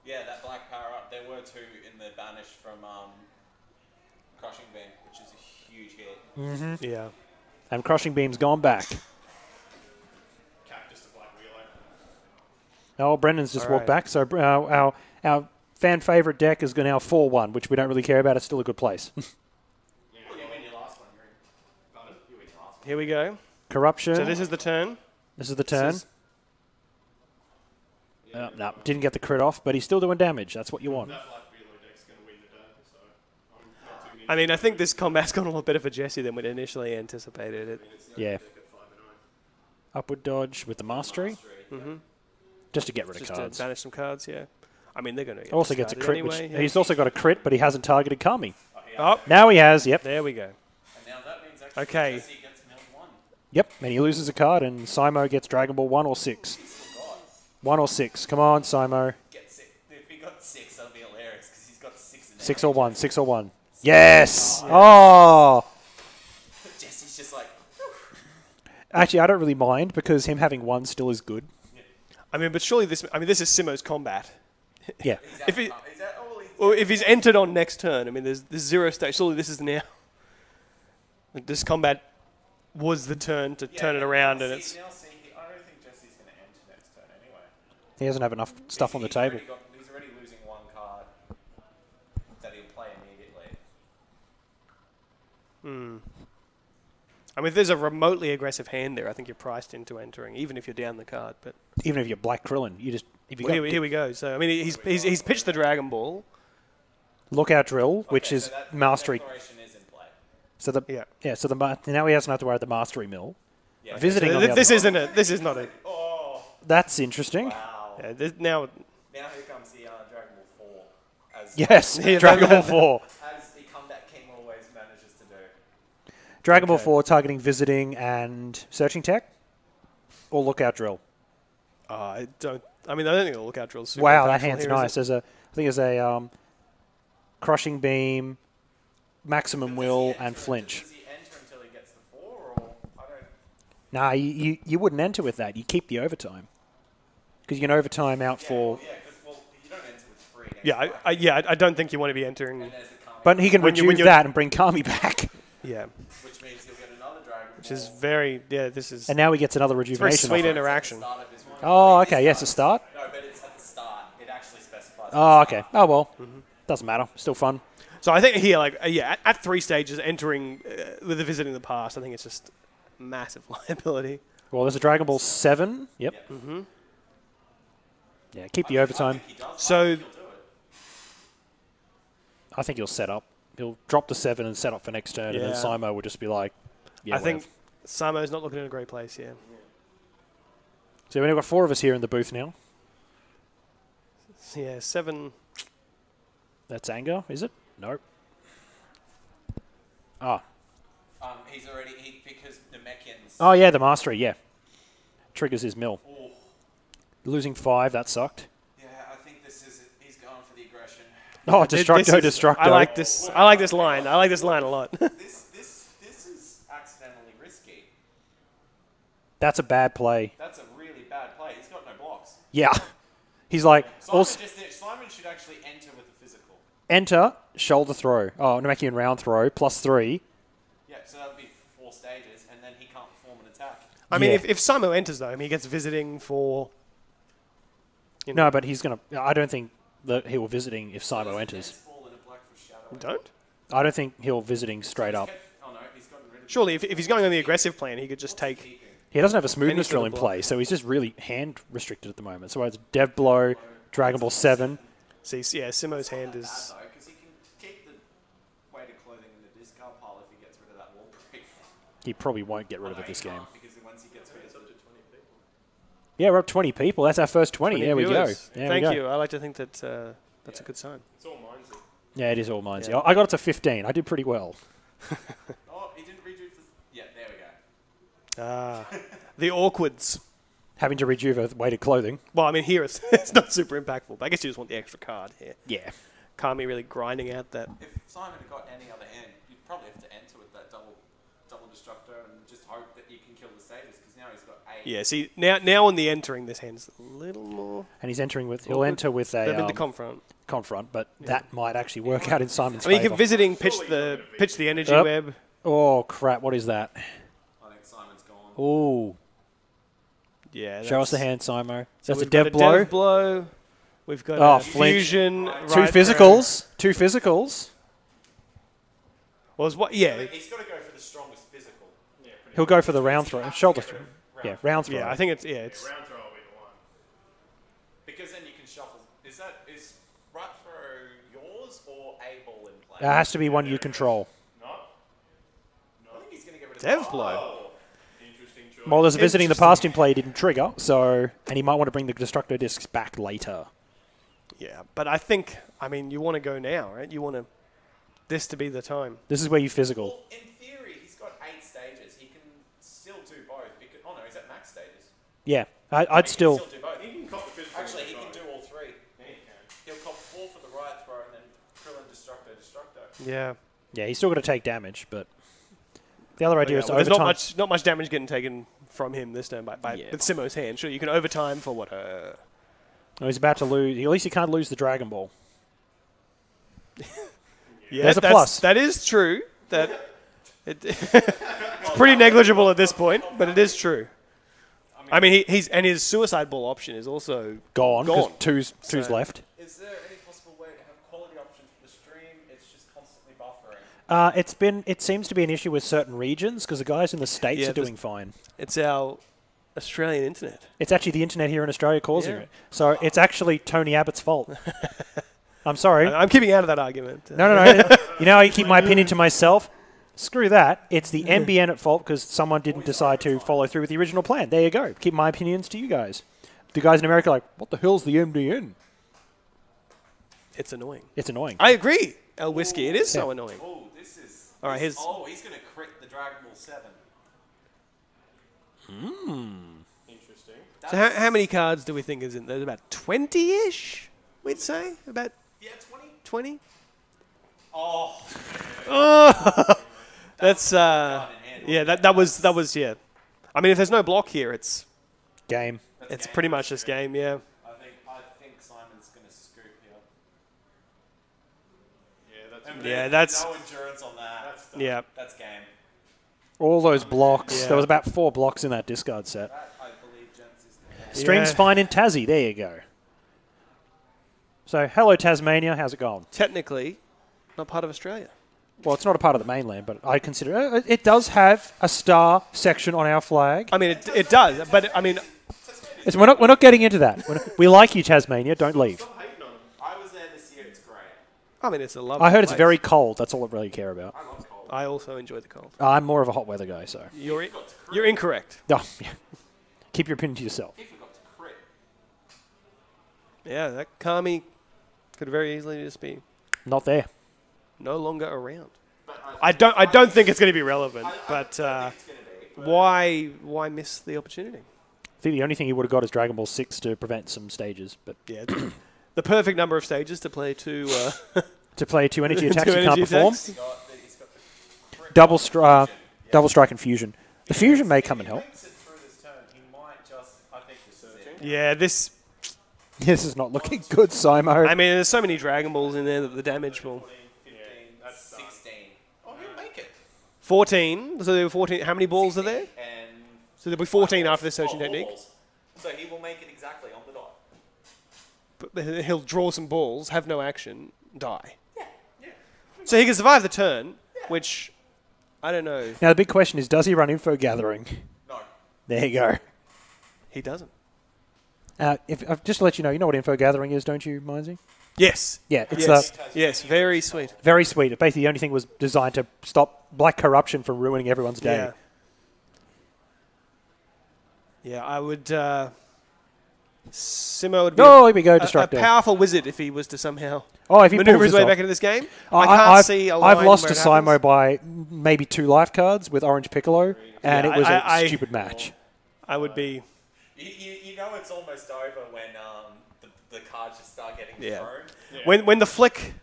[SPEAKER 3] Yeah, that black power up. There were 2 in the banish from Crushing Beam, which is a huge hit.
[SPEAKER 1] Yeah.
[SPEAKER 2] And Crushing Beam's gone back.
[SPEAKER 3] Cactus to Black Wheeler.
[SPEAKER 2] Oh, Brendan's just
[SPEAKER 1] All
[SPEAKER 2] walked
[SPEAKER 1] right.
[SPEAKER 2] back. So our fan favourite deck is now 4-1, which we don't really care about. It's still a good place.
[SPEAKER 3] Yeah, when your last one, you're in. Pardon? You win your last one.
[SPEAKER 1] Here we go.
[SPEAKER 2] Corruption.
[SPEAKER 1] So this is the turn.
[SPEAKER 2] This is the turn. No, didn't get the crit off, but he's still doing damage. That's what you want.
[SPEAKER 3] That Black Wheeler deck's going to win the turn, so I'm not too
[SPEAKER 1] I mean, I think this combat's gone a lot better for Jesse than we'd initially anticipated it.
[SPEAKER 2] Yeah. Upward dodge with the mastery. Just to get rid of
[SPEAKER 1] Just
[SPEAKER 2] cards.
[SPEAKER 1] to banish some cards, yeah. I mean, they're going to
[SPEAKER 2] Also gets a crit,
[SPEAKER 1] anyway,
[SPEAKER 2] which
[SPEAKER 1] yeah.
[SPEAKER 2] he's also got a crit, but he hasn't targeted Kami.
[SPEAKER 1] Oh,
[SPEAKER 2] Now he has, yep.
[SPEAKER 1] there we go.
[SPEAKER 3] And now that means actually
[SPEAKER 1] Okay.
[SPEAKER 3] Jesse gets milled 1.
[SPEAKER 2] Yep, and he loses a card, and Simo gets Dragon Ball 1 or 6. 1 or 6. Come on, Simo.
[SPEAKER 3] Get 6. If he got 6, that'll be hilarious because he's got 6 in there.
[SPEAKER 2] 6 or 1, 6 or 1. Yes! Oh!
[SPEAKER 3] Jesse's just like,
[SPEAKER 2] Actually, I don't really mind, because him having 1 still is good.
[SPEAKER 1] I mean, but surely this is Simo's combat.
[SPEAKER 2] Yeah.
[SPEAKER 1] If he's entered on next turn, I mean, there's 0 stage. Surely this is now. This combat was the turn to turn it around, and it's.
[SPEAKER 3] I don't think Jesse's going to enter next turn anyway.
[SPEAKER 2] He doesn't have enough stuff on the table.
[SPEAKER 3] He's already losing 1 card that he'll play immediately.
[SPEAKER 1] I mean, if there's a remotely aggressive hand there, I think you're priced into entering, even if you're down the card. But
[SPEAKER 2] Even if you're Black Krillin, you just... If you
[SPEAKER 1] well,
[SPEAKER 2] got
[SPEAKER 1] here we go. So I mean, he's pitched the Dragon Ball.
[SPEAKER 2] Lookout Drill, which is
[SPEAKER 3] that
[SPEAKER 2] Mastery.
[SPEAKER 3] declaration is in play.
[SPEAKER 2] So the
[SPEAKER 1] Yeah.
[SPEAKER 2] So now he doesn't have to worry about the Mastery Mill.
[SPEAKER 3] Yeah.
[SPEAKER 2] Visiting on the
[SPEAKER 1] This
[SPEAKER 2] other-
[SPEAKER 1] isn't it. This is not it.
[SPEAKER 3] Oh,
[SPEAKER 2] That's interesting.
[SPEAKER 3] wow.
[SPEAKER 1] Yeah, now
[SPEAKER 3] Now here comes the Dragon Ball 4. As
[SPEAKER 2] Yes,
[SPEAKER 1] Yeah,
[SPEAKER 2] Dragon Ball 4.
[SPEAKER 3] as the comeback king always manages to do.
[SPEAKER 2] Dragon Ball
[SPEAKER 1] Okay.
[SPEAKER 2] 4 targeting visiting and searching tech, or lookout drill.
[SPEAKER 1] I don't think the lookout drill's super
[SPEAKER 2] Wow, that
[SPEAKER 1] impactful
[SPEAKER 2] hand's
[SPEAKER 1] here, is
[SPEAKER 2] nice.
[SPEAKER 1] it?
[SPEAKER 2] There's a, I think there's a crushing beam, maximum will, and flinch.
[SPEAKER 3] Does he enter until he gets the 4, or I don't?
[SPEAKER 2] Nah, you wouldn't enter with that. You keep the overtime because you can overtime out for.
[SPEAKER 3] Yeah, because you don't enter with 3.
[SPEAKER 1] Yeah, I don't think you want to be entering.
[SPEAKER 3] And there's the Kami,
[SPEAKER 2] But he can
[SPEAKER 1] When
[SPEAKER 2] reduce
[SPEAKER 1] you're-
[SPEAKER 2] that and bring Kami back.
[SPEAKER 1] Yeah,
[SPEAKER 3] which means he'll get another Dragon
[SPEAKER 1] which
[SPEAKER 3] Ball.
[SPEAKER 1] is very this is
[SPEAKER 2] And now he gets another
[SPEAKER 1] very
[SPEAKER 2] rejuvenation.
[SPEAKER 1] sweet
[SPEAKER 2] off it.
[SPEAKER 1] interaction.
[SPEAKER 3] Start of his one.
[SPEAKER 2] Oh, okay. Yes, a start.
[SPEAKER 3] No, but it's at the start. It actually specifies.
[SPEAKER 2] Oh, okay. Oh well, doesn't matter. Still fun.
[SPEAKER 1] So I think here, at 3 stages, entering with the visiting the past, I think it's just massive liability.
[SPEAKER 2] Well, there's a Dragon Ball 7. Yep. Yeah, keep the overtime.
[SPEAKER 3] He does.
[SPEAKER 1] So
[SPEAKER 3] He'll do it.
[SPEAKER 2] I think he'll set up. He'll drop the 7 and set up for next turn, and then
[SPEAKER 1] Yeah.
[SPEAKER 2] Simo will just be like, yeah,
[SPEAKER 1] I think
[SPEAKER 2] whatever.
[SPEAKER 1] Samo's not looking in a great place here.
[SPEAKER 2] So we've got 4 of us here in the booth now.
[SPEAKER 1] Yeah, 7.
[SPEAKER 2] That's anger, is it? Nope. Ah.
[SPEAKER 3] He's already because the Namekians.
[SPEAKER 2] Oh, yeah, the mastery, yeah. Triggers his mill.
[SPEAKER 3] Oh,
[SPEAKER 2] Losing 5, that sucked.
[SPEAKER 3] yeah, I think this is it. He's going for the aggression.
[SPEAKER 2] Oh,
[SPEAKER 1] This
[SPEAKER 2] Destructo,
[SPEAKER 1] is-
[SPEAKER 2] Destructo.
[SPEAKER 1] I like this. I like this line. I like this line a lot.
[SPEAKER 3] This is accidentally risky.
[SPEAKER 2] That's a bad play.
[SPEAKER 3] That's a really bad play. He's got no blocks.
[SPEAKER 2] Yeah. He's like,
[SPEAKER 3] Simon,
[SPEAKER 2] also,
[SPEAKER 3] Simon should actually enter with the physical.
[SPEAKER 2] enter, shoulder throw. Oh, Namekian round throw, +3.
[SPEAKER 3] Yeah, so that would be 4 stages, and then he can't perform an attack.
[SPEAKER 1] I mean,
[SPEAKER 2] Yeah.
[SPEAKER 1] if Samo enters though, I mean, he gets visiting for.
[SPEAKER 2] No, but he's going to... I don't think that he will visiting if Simo enters.
[SPEAKER 3] Fall in a black for shadow.
[SPEAKER 1] You don't?
[SPEAKER 2] I don't think he'll visiting straight up.
[SPEAKER 3] Oh no, he's gotten rid of
[SPEAKER 1] Surely, if he's going on the aggressive plan, he could just take.
[SPEAKER 3] keeping.
[SPEAKER 2] He doesn't have a smoothness
[SPEAKER 1] Any sort
[SPEAKER 2] drill
[SPEAKER 1] of
[SPEAKER 2] in
[SPEAKER 1] block.
[SPEAKER 2] play, so he's just really hand restricted at the moment. So it's Dev Blow, Dragon Ball 7.
[SPEAKER 1] See, yeah, Simo's hand is.
[SPEAKER 3] Though, because he can keep the weighted clothing in the discard pile if he gets rid of that wall break.
[SPEAKER 2] He probably won't get rid of
[SPEAKER 3] No,
[SPEAKER 2] it this
[SPEAKER 3] he
[SPEAKER 2] game.
[SPEAKER 3] can't, because once he gets rid of it,
[SPEAKER 2] Yeah, we're up 20 people. That's our first 20.
[SPEAKER 1] 20
[SPEAKER 2] There we go.
[SPEAKER 1] viewers.
[SPEAKER 2] There
[SPEAKER 1] Thank
[SPEAKER 2] we go.
[SPEAKER 1] you. I like to think that that's a good sign.
[SPEAKER 2] Yeah, it is all mine.
[SPEAKER 1] Yeah.
[SPEAKER 2] I got it to 15. I did pretty well.
[SPEAKER 3] oh, he didn't redo the. Yeah, there we go.
[SPEAKER 1] The awkwards.
[SPEAKER 2] Having to rejuve with weighted clothing.
[SPEAKER 1] Well, I mean, here it's not super impactful, but I guess you just want the extra card here.
[SPEAKER 2] Yeah.
[SPEAKER 1] Kami really grinding out that.
[SPEAKER 3] If Simon had got any other hand, you'd probably have to enter with that double destructor and just hope that you can kill the stages, because now he's got 8.
[SPEAKER 1] Yeah, see, now on the entering, this hand's a little more.
[SPEAKER 2] And he's entering with... He'll
[SPEAKER 1] Awkward.
[SPEAKER 2] enter with
[SPEAKER 1] They've been
[SPEAKER 2] a
[SPEAKER 1] the confront.
[SPEAKER 2] confront, but that might actually work out in Simon's
[SPEAKER 1] I mean, you
[SPEAKER 2] favour.
[SPEAKER 1] can visiting pitch the energy
[SPEAKER 2] Yep.
[SPEAKER 1] web.
[SPEAKER 2] Oh, crap. What is that?
[SPEAKER 3] I think Simon's gone.
[SPEAKER 2] Ooh.
[SPEAKER 1] Yeah.
[SPEAKER 2] Show us the
[SPEAKER 1] that's-
[SPEAKER 2] hand, Simo.
[SPEAKER 1] So
[SPEAKER 2] That's a
[SPEAKER 1] we've got
[SPEAKER 2] Dev Blow.
[SPEAKER 1] Dev blow. We've got
[SPEAKER 2] Oh,
[SPEAKER 1] a
[SPEAKER 2] flinch.
[SPEAKER 1] fusion.
[SPEAKER 2] Two
[SPEAKER 1] right
[SPEAKER 2] physicals. Two physicals.
[SPEAKER 1] Well, what? Yeah.
[SPEAKER 3] He's got to go for the strongest physical.
[SPEAKER 2] He'll go for the round throw. Shoulder throw. Yeah, round throw.
[SPEAKER 1] Yeah, I think it's.
[SPEAKER 4] Round throw will be the one.
[SPEAKER 3] Because then you can shuffle. Is right throw yours or a ball in play?
[SPEAKER 2] That has to be one you control.
[SPEAKER 4] Not?
[SPEAKER 3] I think he's going to get rid of
[SPEAKER 1] Dev blow.
[SPEAKER 4] Oh, interesting choice.
[SPEAKER 2] Well, there's a visiting the past in play didn't trigger, so and he might want to bring the Destructo discs back later.
[SPEAKER 1] Yeah, but I think you want to go now, right? You want this to be the time.
[SPEAKER 2] This is where you physical.
[SPEAKER 3] Well, in theory, he's got 8 stages. He can still do both. Because, oh no, he's at max stages.
[SPEAKER 2] Yeah, I'd
[SPEAKER 3] He can
[SPEAKER 2] still.
[SPEAKER 3] do both.
[SPEAKER 4] He can cop the physical.
[SPEAKER 3] Actually, he
[SPEAKER 4] if
[SPEAKER 3] can
[SPEAKER 4] he's
[SPEAKER 3] do all 3.
[SPEAKER 4] Yeah, he can.
[SPEAKER 3] He'll cop 4 for the right throw and then Krillin Destructo.
[SPEAKER 1] Yeah.
[SPEAKER 2] Yeah, he's still got to take damage, but the other idea is to
[SPEAKER 1] Well, there's
[SPEAKER 2] overtime.
[SPEAKER 1] not much damage getting taken from him this turn by
[SPEAKER 2] Yeah.
[SPEAKER 1] with Simo's hand. Sure, you can overtime for what?
[SPEAKER 2] Oh, he's about to lose. At least he can't lose the Dragon Ball.
[SPEAKER 1] Yeah,
[SPEAKER 2] There's a plus.
[SPEAKER 1] That is true. That it's pretty negligible at this point, but it is true. I mean, his suicide ball option is also
[SPEAKER 2] Gone. 'Cause
[SPEAKER 1] Gone.
[SPEAKER 2] Two's
[SPEAKER 1] So-
[SPEAKER 2] left.
[SPEAKER 3] Is there any possible way to have quality options for the stream? It's just constantly buffering.
[SPEAKER 2] It seems to be an issue with certain regions because the guys in the States
[SPEAKER 1] Yeah,
[SPEAKER 2] are doing fine.
[SPEAKER 1] it's our Australian internet.
[SPEAKER 2] It's actually the internet here in Australia causing
[SPEAKER 1] Yeah.
[SPEAKER 2] it. So it's actually Tony Abbott's fault. I'm sorry.
[SPEAKER 1] I'm keeping out of that argument.
[SPEAKER 2] No. You know, I keep my opinion to myself. Screw that. It's the NBN at fault because someone didn't decide to follow through with the original plan. There you go. Keep my opinions to you guys. The guys in America are like, what the hell's the MDN?
[SPEAKER 1] It's annoying.
[SPEAKER 2] It's annoying.
[SPEAKER 1] I agree, El Whiskey. It is so annoying.
[SPEAKER 3] Oh, this is.
[SPEAKER 1] All right,
[SPEAKER 3] this-
[SPEAKER 1] here's-
[SPEAKER 3] Oh, he's going to crit the Dragon Ball 7.
[SPEAKER 4] Interesting.
[SPEAKER 1] So how many cards do we think is in there? There's about 20-ish, we'd say? About
[SPEAKER 3] Yeah, 20.
[SPEAKER 1] 20?
[SPEAKER 3] Oh,
[SPEAKER 1] Oh, that's
[SPEAKER 3] card in hand.
[SPEAKER 1] yeah. That was yeah. I mean, if there's no block here, it's
[SPEAKER 2] Game.
[SPEAKER 3] That's game.
[SPEAKER 1] pretty much this game. Yeah.
[SPEAKER 3] I think Simon's going to scoop here.
[SPEAKER 1] Yeah, that's-
[SPEAKER 3] no endurance on that.
[SPEAKER 1] Yeah.
[SPEAKER 3] That's game.
[SPEAKER 2] All those blocks.
[SPEAKER 1] Yeah.
[SPEAKER 2] There was about 4 blocks in that discard set.
[SPEAKER 3] That, I believe, gents, is the game.
[SPEAKER 2] Stream's
[SPEAKER 1] Yeah.
[SPEAKER 2] fine in Tassie. There you go. So, hello Tasmania. How's it going?
[SPEAKER 1] Technically, not part of Australia.
[SPEAKER 2] Well, it's not a part of the mainland, but I consider it does have a star section on our flag.
[SPEAKER 1] I mean, it does, but I mean,
[SPEAKER 2] We're not getting into that. We like you, Tasmania. Don't leave.
[SPEAKER 3] I was there this year. It's great.
[SPEAKER 1] I mean, it's a lovely
[SPEAKER 2] I heard it's
[SPEAKER 1] place.
[SPEAKER 2] very cold. That's all I really care about.
[SPEAKER 3] I love cold.
[SPEAKER 1] I also enjoy the cold.
[SPEAKER 2] I'm more of a hot weather guy, so.
[SPEAKER 1] You're incorrect.
[SPEAKER 2] Oh, yeah. Keep your opinion to yourself.
[SPEAKER 3] He forgot to crit.
[SPEAKER 1] Yeah, that Kami could very easily just be
[SPEAKER 2] Not there.
[SPEAKER 1] no longer around.
[SPEAKER 3] But
[SPEAKER 1] I don't think it's going to be relevant. But
[SPEAKER 3] it's going to be.
[SPEAKER 1] why miss the opportunity?
[SPEAKER 2] I think the only thing he would have got is Dragon Ball 6 to prevent some stages, but
[SPEAKER 1] Yeah, it's the perfect number of stages to play two.
[SPEAKER 2] to play 2 energy
[SPEAKER 1] Two
[SPEAKER 2] attacks you can't
[SPEAKER 1] energy
[SPEAKER 2] perform.
[SPEAKER 1] attacks.
[SPEAKER 3] He's got the crit
[SPEAKER 2] Double
[SPEAKER 3] fusion.
[SPEAKER 2] double strike and fusion. The fusion may come and
[SPEAKER 3] If he
[SPEAKER 2] help.
[SPEAKER 3] makes it through this turn, he might just. I think this is it.
[SPEAKER 1] Yeah, this.
[SPEAKER 2] This is not looking good, Simo.
[SPEAKER 1] I mean, there's so many Dragon Balls in there that the damage will.
[SPEAKER 3] 15, 16. Oh, he'll make it.
[SPEAKER 1] 14. So there were 14. How many balls are there?
[SPEAKER 3] And
[SPEAKER 1] So there'll be 14 after the searching
[SPEAKER 3] 4
[SPEAKER 1] technique.
[SPEAKER 3] balls. So he will make it exactly on the dot.
[SPEAKER 1] But he'll draw some balls, have no action, die. So he can survive the turn, which I don't know.
[SPEAKER 2] Now the big question is, does he run info gathering?
[SPEAKER 3] No.
[SPEAKER 2] There you go.
[SPEAKER 1] He doesn't.
[SPEAKER 2] Just to let you know what info gathering is, don't you, Mindsy?
[SPEAKER 1] Yes.
[SPEAKER 2] Yeah, it's
[SPEAKER 1] Yes. Very sweet.
[SPEAKER 2] very sweet. Basically, the only thing was designed to stop black corruption from ruining everyone's day.
[SPEAKER 1] Yeah. Yeah, I would. Simo would be
[SPEAKER 2] Oh, here we go,
[SPEAKER 1] a
[SPEAKER 2] Destructor.
[SPEAKER 1] powerful wizard if he was to somehow
[SPEAKER 2] Oh, if he
[SPEAKER 1] maneuver
[SPEAKER 2] pulls
[SPEAKER 1] his
[SPEAKER 2] this
[SPEAKER 1] way
[SPEAKER 2] off.
[SPEAKER 1] back into this game.
[SPEAKER 2] I-
[SPEAKER 1] I can't
[SPEAKER 2] I've-
[SPEAKER 1] see a
[SPEAKER 2] I've
[SPEAKER 1] line
[SPEAKER 2] lost
[SPEAKER 1] where
[SPEAKER 2] to
[SPEAKER 1] it
[SPEAKER 2] Simo
[SPEAKER 1] happens.
[SPEAKER 2] by maybe 2 life cards with Orange Piccolo, and
[SPEAKER 1] Yeah,
[SPEAKER 2] it was
[SPEAKER 1] I-
[SPEAKER 2] a stupid match.
[SPEAKER 1] I would be.
[SPEAKER 3] You know it's almost over when the cards just start getting
[SPEAKER 1] Yeah.
[SPEAKER 3] thrown.
[SPEAKER 1] When the flick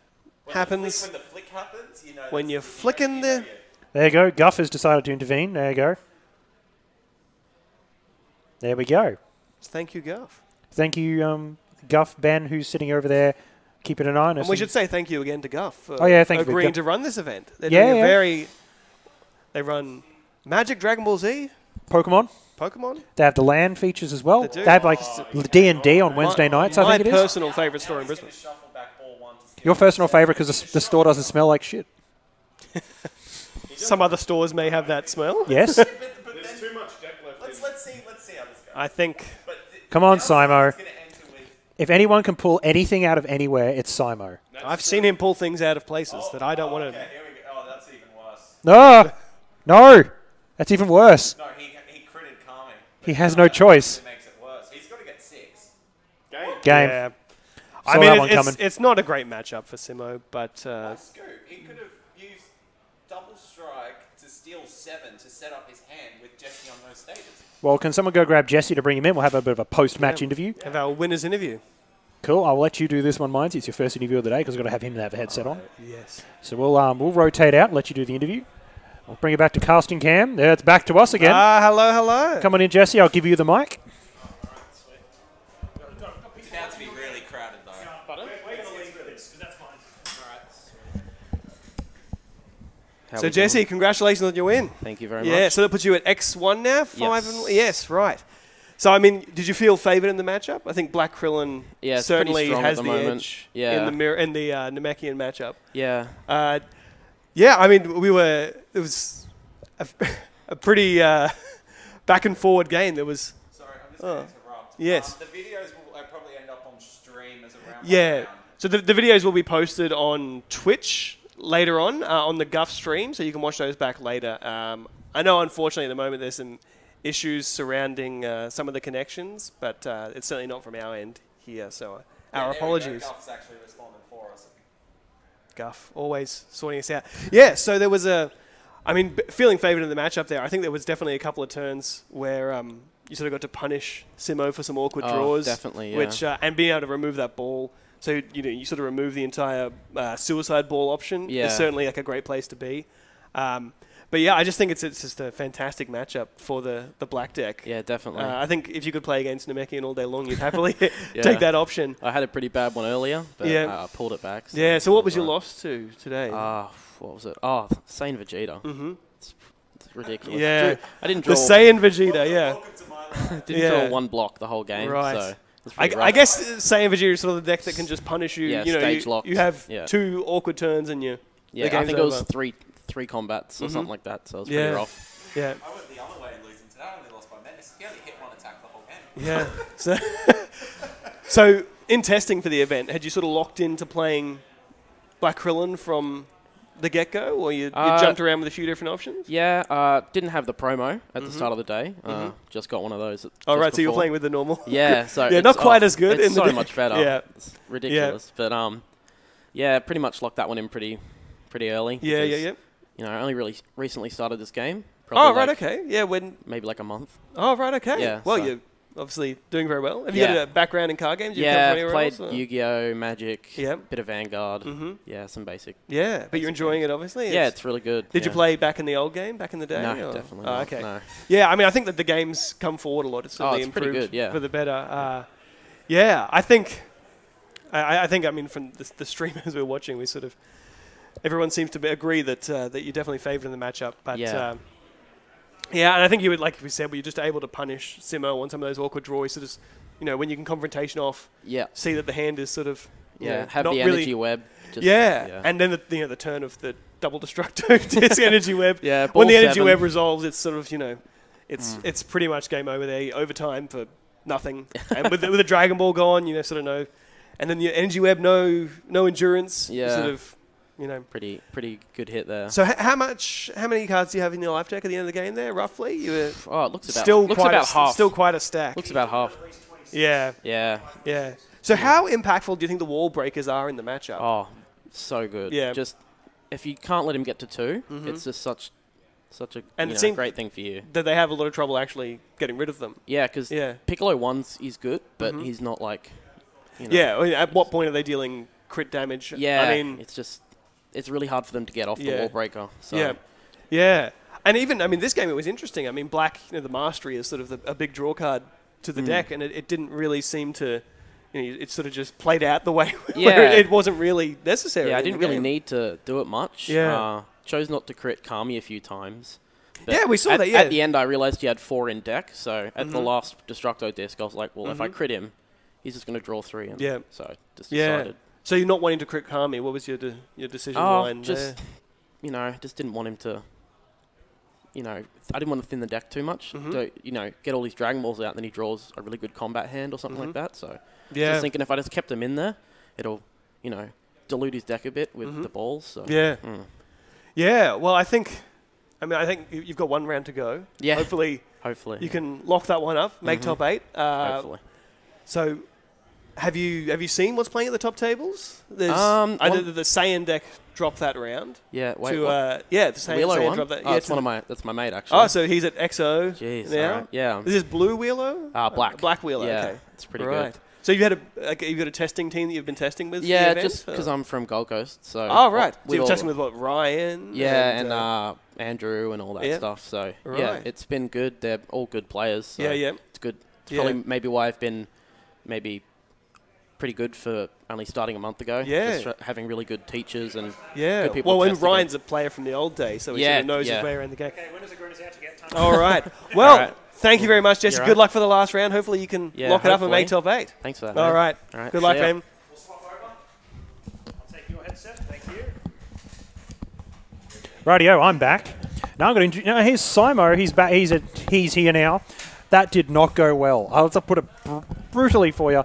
[SPEAKER 1] happens.
[SPEAKER 3] When the flick happens, you know.
[SPEAKER 1] When
[SPEAKER 3] that's-
[SPEAKER 1] you're flicking the-
[SPEAKER 2] There you go. Guff has decided to intervene. There you go. There we go.
[SPEAKER 1] Thank you, Guff.
[SPEAKER 2] Thank you, Guff, Ben, who's sitting over there, keeping an eye on us.
[SPEAKER 1] And we should say thank you again to Guff for
[SPEAKER 2] Oh, yeah, thank you,
[SPEAKER 1] agreeing
[SPEAKER 2] Guff.
[SPEAKER 1] to run this event. They're
[SPEAKER 2] Yeah,
[SPEAKER 1] doing a
[SPEAKER 2] yeah.
[SPEAKER 1] very. They run Magic, Dragon Ball Z,
[SPEAKER 2] Pokemon.
[SPEAKER 1] Pokemon.
[SPEAKER 2] They have the LAN features as well.
[SPEAKER 1] They do.
[SPEAKER 2] They have like D&D on Wednesday nights, I
[SPEAKER 1] My
[SPEAKER 2] think it is.
[SPEAKER 1] personal favourite store in
[SPEAKER 3] He's
[SPEAKER 1] Brisbane.
[SPEAKER 3] gonna shuffle back ball 1 to steal
[SPEAKER 2] Your personal favourite because the store doesn't smell like shit.
[SPEAKER 1] Some other stores may have that smell.
[SPEAKER 2] Yes.
[SPEAKER 3] But
[SPEAKER 4] There's
[SPEAKER 3] then,
[SPEAKER 4] too much deck left.
[SPEAKER 3] let's see how this goes.
[SPEAKER 1] I think.
[SPEAKER 3] But
[SPEAKER 2] Come on,
[SPEAKER 3] now
[SPEAKER 2] Simo.
[SPEAKER 3] Simon's gonna enter with-
[SPEAKER 2] If anyone can pull anything out of anywhere, it's Simo.
[SPEAKER 1] I've seen him pull things out of places that I don't want to.
[SPEAKER 3] Okay, here we go. Oh, that's even worse.
[SPEAKER 2] No! No! That's even worse.
[SPEAKER 3] No, he critted Kami.
[SPEAKER 2] He has no choice.
[SPEAKER 3] It makes it worse. He's got to get 6.
[SPEAKER 2] Game.
[SPEAKER 1] Yeah.
[SPEAKER 2] Saw
[SPEAKER 1] I mean,
[SPEAKER 2] that one coming.
[SPEAKER 1] it's not a great matchup for Simo, but
[SPEAKER 3] Scoop. He could have used double strike to steal 7 to set up his hand with Jesse on those stages.
[SPEAKER 2] Well, can someone go grab Jesse to bring him in? We'll have a bit of a post-match
[SPEAKER 1] Yeah.
[SPEAKER 2] interview.
[SPEAKER 1] have our winners interview.
[SPEAKER 2] Cool. I'll let you do this one, Minds. It's your first interview of the day because I've got to have him have a headset on.
[SPEAKER 1] Yes.
[SPEAKER 2] So we'll rotate out and let you do the interview. I'll bring it back to casting cam. There, it's back to us again.
[SPEAKER 1] Hello.
[SPEAKER 2] Come on in, Jesse. I'll give you the mic.
[SPEAKER 3] It's about to be really crowded though.
[SPEAKER 1] So Jesse, congratulations on your win.
[SPEAKER 5] Thank you very
[SPEAKER 1] Yeah,
[SPEAKER 5] much.
[SPEAKER 1] so that puts you at X1 now. 5
[SPEAKER 5] Yes.
[SPEAKER 1] and yes, right. So I mean, did you feel favoured in the matchup? I think Black Krillin
[SPEAKER 5] Yeah, it's pretty
[SPEAKER 1] certainly
[SPEAKER 5] strong at
[SPEAKER 1] has
[SPEAKER 5] the
[SPEAKER 1] the
[SPEAKER 5] moment.
[SPEAKER 1] edge
[SPEAKER 5] Yeah.
[SPEAKER 1] in the mirror in the Namekian matchup.
[SPEAKER 5] Yeah.
[SPEAKER 1] Yeah, I mean, it was a pretty back and forward game. There was
[SPEAKER 3] Sorry, I'm just going to interrupt.
[SPEAKER 1] yes.
[SPEAKER 3] The videos will probably end up on stream as a round.
[SPEAKER 1] Yeah. So the videos will be posted on Twitch later on the Guff stream, so you can watch those back later. I know, unfortunately, at the moment there's some issues surrounding some of the connections, but it's certainly not from our end here. So our apologies.
[SPEAKER 3] Guff's actually responded for us.
[SPEAKER 1] Guff, always sorting us out. Yeah, so there was feeling favoured in the matchup there. I think there was definitely a couple of turns where you sort of got to punish Simo for some awkward draws.
[SPEAKER 2] Definitely, yeah.
[SPEAKER 1] Which, and being able to remove that ball. So, you sort of remove the entire suicide ball option.
[SPEAKER 2] Yeah.
[SPEAKER 1] Is certainly like a great place to be. But yeah, I just think it's just a fantastic matchup for the black deck.
[SPEAKER 2] Yeah, definitely.
[SPEAKER 1] I think if you could play against Namekian all day long, you'd happily take that option.
[SPEAKER 2] I had a pretty bad one earlier, but I pulled it back.
[SPEAKER 1] So so what was your loss to today?
[SPEAKER 2] What was it? Oh, Saiyan Vegeta. Mm-hmm. It's ridiculous.
[SPEAKER 1] Yeah.
[SPEAKER 2] I didn't draw.
[SPEAKER 1] The Saiyan Vegeta, yeah.
[SPEAKER 2] I didn't draw one block the whole game.
[SPEAKER 1] Right.
[SPEAKER 2] So
[SPEAKER 1] I guess Saiyan Vegeta is sort of the deck that can just punish you.
[SPEAKER 2] Yeah,
[SPEAKER 1] stage
[SPEAKER 2] locked.
[SPEAKER 1] You have 2 awkward turns and the game's
[SPEAKER 2] I think it was
[SPEAKER 1] over.
[SPEAKER 2] three combats or something like that, so it was pretty rough.
[SPEAKER 1] Yeah.
[SPEAKER 3] I went the other way losing today. I only lost by menace. He only hit one attack the whole game.
[SPEAKER 1] Yeah. So in testing for the event, had you sort of locked into playing Black Krillin from the get-go, or you jumped around with a few different options?
[SPEAKER 2] Yeah, didn't have the promo at the start of the day. Just got one of those.
[SPEAKER 1] Oh, right, so you were playing with the normal.
[SPEAKER 2] Yeah, so
[SPEAKER 1] not quite as good.
[SPEAKER 2] It's so much better.
[SPEAKER 1] Yeah.
[SPEAKER 2] It's ridiculous. But pretty much locked that one in pretty early.
[SPEAKER 1] Yeah.
[SPEAKER 2] I only really recently started this game.
[SPEAKER 1] Oh, right, okay. Yeah, when...
[SPEAKER 2] Maybe like a month.
[SPEAKER 1] Oh, right, okay.
[SPEAKER 2] Yeah,
[SPEAKER 1] well, you're obviously doing very well. Have you got a background in card games?
[SPEAKER 2] Played Yu-Gi-Oh, Magic, bit of Vanguard. Yeah, some basic.
[SPEAKER 1] Yeah, but you're enjoying it, obviously?
[SPEAKER 2] Yeah, it's really good.
[SPEAKER 1] Did you play back in the old game, back in the day?
[SPEAKER 2] No, definitely not.
[SPEAKER 1] Okay.
[SPEAKER 2] No.
[SPEAKER 1] Yeah, I think that the game's come forward a lot. It's certainly improved
[SPEAKER 2] pretty good,
[SPEAKER 1] for the better. I think from the streamers we're watching, we sort of... Everyone seems to agree that you're definitely favoured in the matchup. But and I think you would, like we said, you're just able to punish Simo on some of those awkward draws. So just, when you can confrontation off, see that the hand is sort of,
[SPEAKER 2] have
[SPEAKER 1] not
[SPEAKER 2] the
[SPEAKER 1] really
[SPEAKER 2] energy web.
[SPEAKER 1] And then the turn of the double destructo disc energy web.
[SPEAKER 2] Yeah,
[SPEAKER 1] when the energy web resolves, it's sort of, it's pretty much game over there, overtime for nothing. And with the Dragon Ball gone, sort of no, and then the energy web, no endurance.
[SPEAKER 2] Yeah.
[SPEAKER 1] Sort of,
[SPEAKER 2] pretty good hit there.
[SPEAKER 1] So how many cards do you have in your life deck at the end of the game there, roughly?
[SPEAKER 2] It looks about half.
[SPEAKER 1] Still quite a stack.
[SPEAKER 2] Looks about half.
[SPEAKER 1] Yeah. So how impactful do you think the wall breakers are in the matchup?
[SPEAKER 2] Oh, so good. Yeah. Just if you can't let him get to 2, it's just such a great thing for you.
[SPEAKER 1] That they have a lot of trouble actually getting rid of them.
[SPEAKER 2] Yeah, because Piccolo 1's is good, but he's not like...
[SPEAKER 1] at what point are they dealing crit damage?
[SPEAKER 2] Yeah, it's really hard for them to get off the wall breaker. So.
[SPEAKER 1] Yeah. And even, this game, it was interesting. Black, the Mastery is sort of a big draw card to the deck, and it didn't really seem to, it sort of just played out the way where it wasn't really necessary.
[SPEAKER 2] Yeah, I didn't really need to do it much.
[SPEAKER 1] Yeah.
[SPEAKER 2] Chose not to crit Kami a few times.
[SPEAKER 1] But we saw that,
[SPEAKER 2] At the end, I realized he had 4 in deck, so at the last Destructo disc, I was like, well, if I crit him, he's just going to draw 3. And so I just decided.
[SPEAKER 1] So you're not wanting to crit Kami. What was your decision line
[SPEAKER 2] just, just didn't want him to, I didn't want to thin the deck too much. To, get all these Dragon Balls out, and then he draws a really good combat hand or something like that. So just thinking if I just kept him in there, it'll, dilute his deck a bit with the balls. So.
[SPEAKER 1] Yeah, well, I think you've got 1 round to go.
[SPEAKER 2] Yeah.
[SPEAKER 1] Hopefully you can lock that one up, make top 8.
[SPEAKER 2] Hopefully.
[SPEAKER 1] So... Have you seen what's playing at the top tables? There's the Saiyan deck dropped that round.
[SPEAKER 2] Yeah, wait.
[SPEAKER 1] The Saiyan dropped that.
[SPEAKER 2] That's my mate actually.
[SPEAKER 1] Oh, so he's at XO.
[SPEAKER 2] Jeez,
[SPEAKER 1] now.
[SPEAKER 2] Right. Yeah.
[SPEAKER 1] Is this blue Wheelo?
[SPEAKER 2] Black.
[SPEAKER 1] Black Wheelo.
[SPEAKER 2] Yeah,
[SPEAKER 1] okay,
[SPEAKER 2] it's pretty good.
[SPEAKER 1] So you've got a testing team that you've been testing with.
[SPEAKER 2] Yeah,
[SPEAKER 1] for the event,
[SPEAKER 2] just because I'm from Gold Coast. So.
[SPEAKER 1] Oh right. So you're testing with what, Ryan?
[SPEAKER 2] Yeah, and Andrew and all that stuff. So it's been good. They're all good players. So it's good. It's probably maybe why I've been pretty good for only starting a month ago. Yeah. Just having really good teachers and good people.
[SPEAKER 1] Well, and Ryan's a player from the old days, so he sort of knows his way around the game.
[SPEAKER 4] Okay, winners are going out to get time.
[SPEAKER 1] All right. Well, thank you very much, Jesse. Good luck for the last round. Hopefully you can lock it up and make top 8.
[SPEAKER 2] Thanks for that.
[SPEAKER 1] All right. Good luck, man.
[SPEAKER 4] We'll swap over. I'll take your headset. Thank you. Rightio, I'm back. Now I'm going to here's Simo. He's back. He's here now. That did not go well. I'll just put it brutally for you.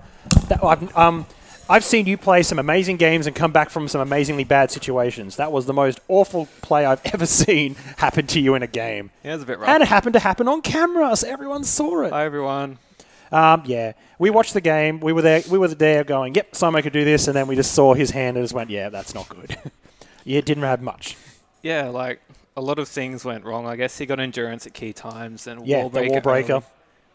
[SPEAKER 4] I've seen you play some amazing games and come back from some amazingly bad situations. That was the most awful play I've ever seen happen to you in a game.
[SPEAKER 5] Yeah, it was a bit rough.
[SPEAKER 4] And it happened to happen on camera, so everyone saw it.
[SPEAKER 5] Hi, everyone.
[SPEAKER 4] Yeah, we watched the game. We were there. We were there going, "Yep, Simon could do this," and then we just saw his hand and just went, "Yeah, that's not good." Yeah, it didn't have much.
[SPEAKER 5] Yeah, like a lot of things went wrong. I guess he got endurance at key times and
[SPEAKER 4] Yeah,
[SPEAKER 5] wall
[SPEAKER 4] the
[SPEAKER 5] breaker.
[SPEAKER 4] wall breaker.
[SPEAKER 5] early.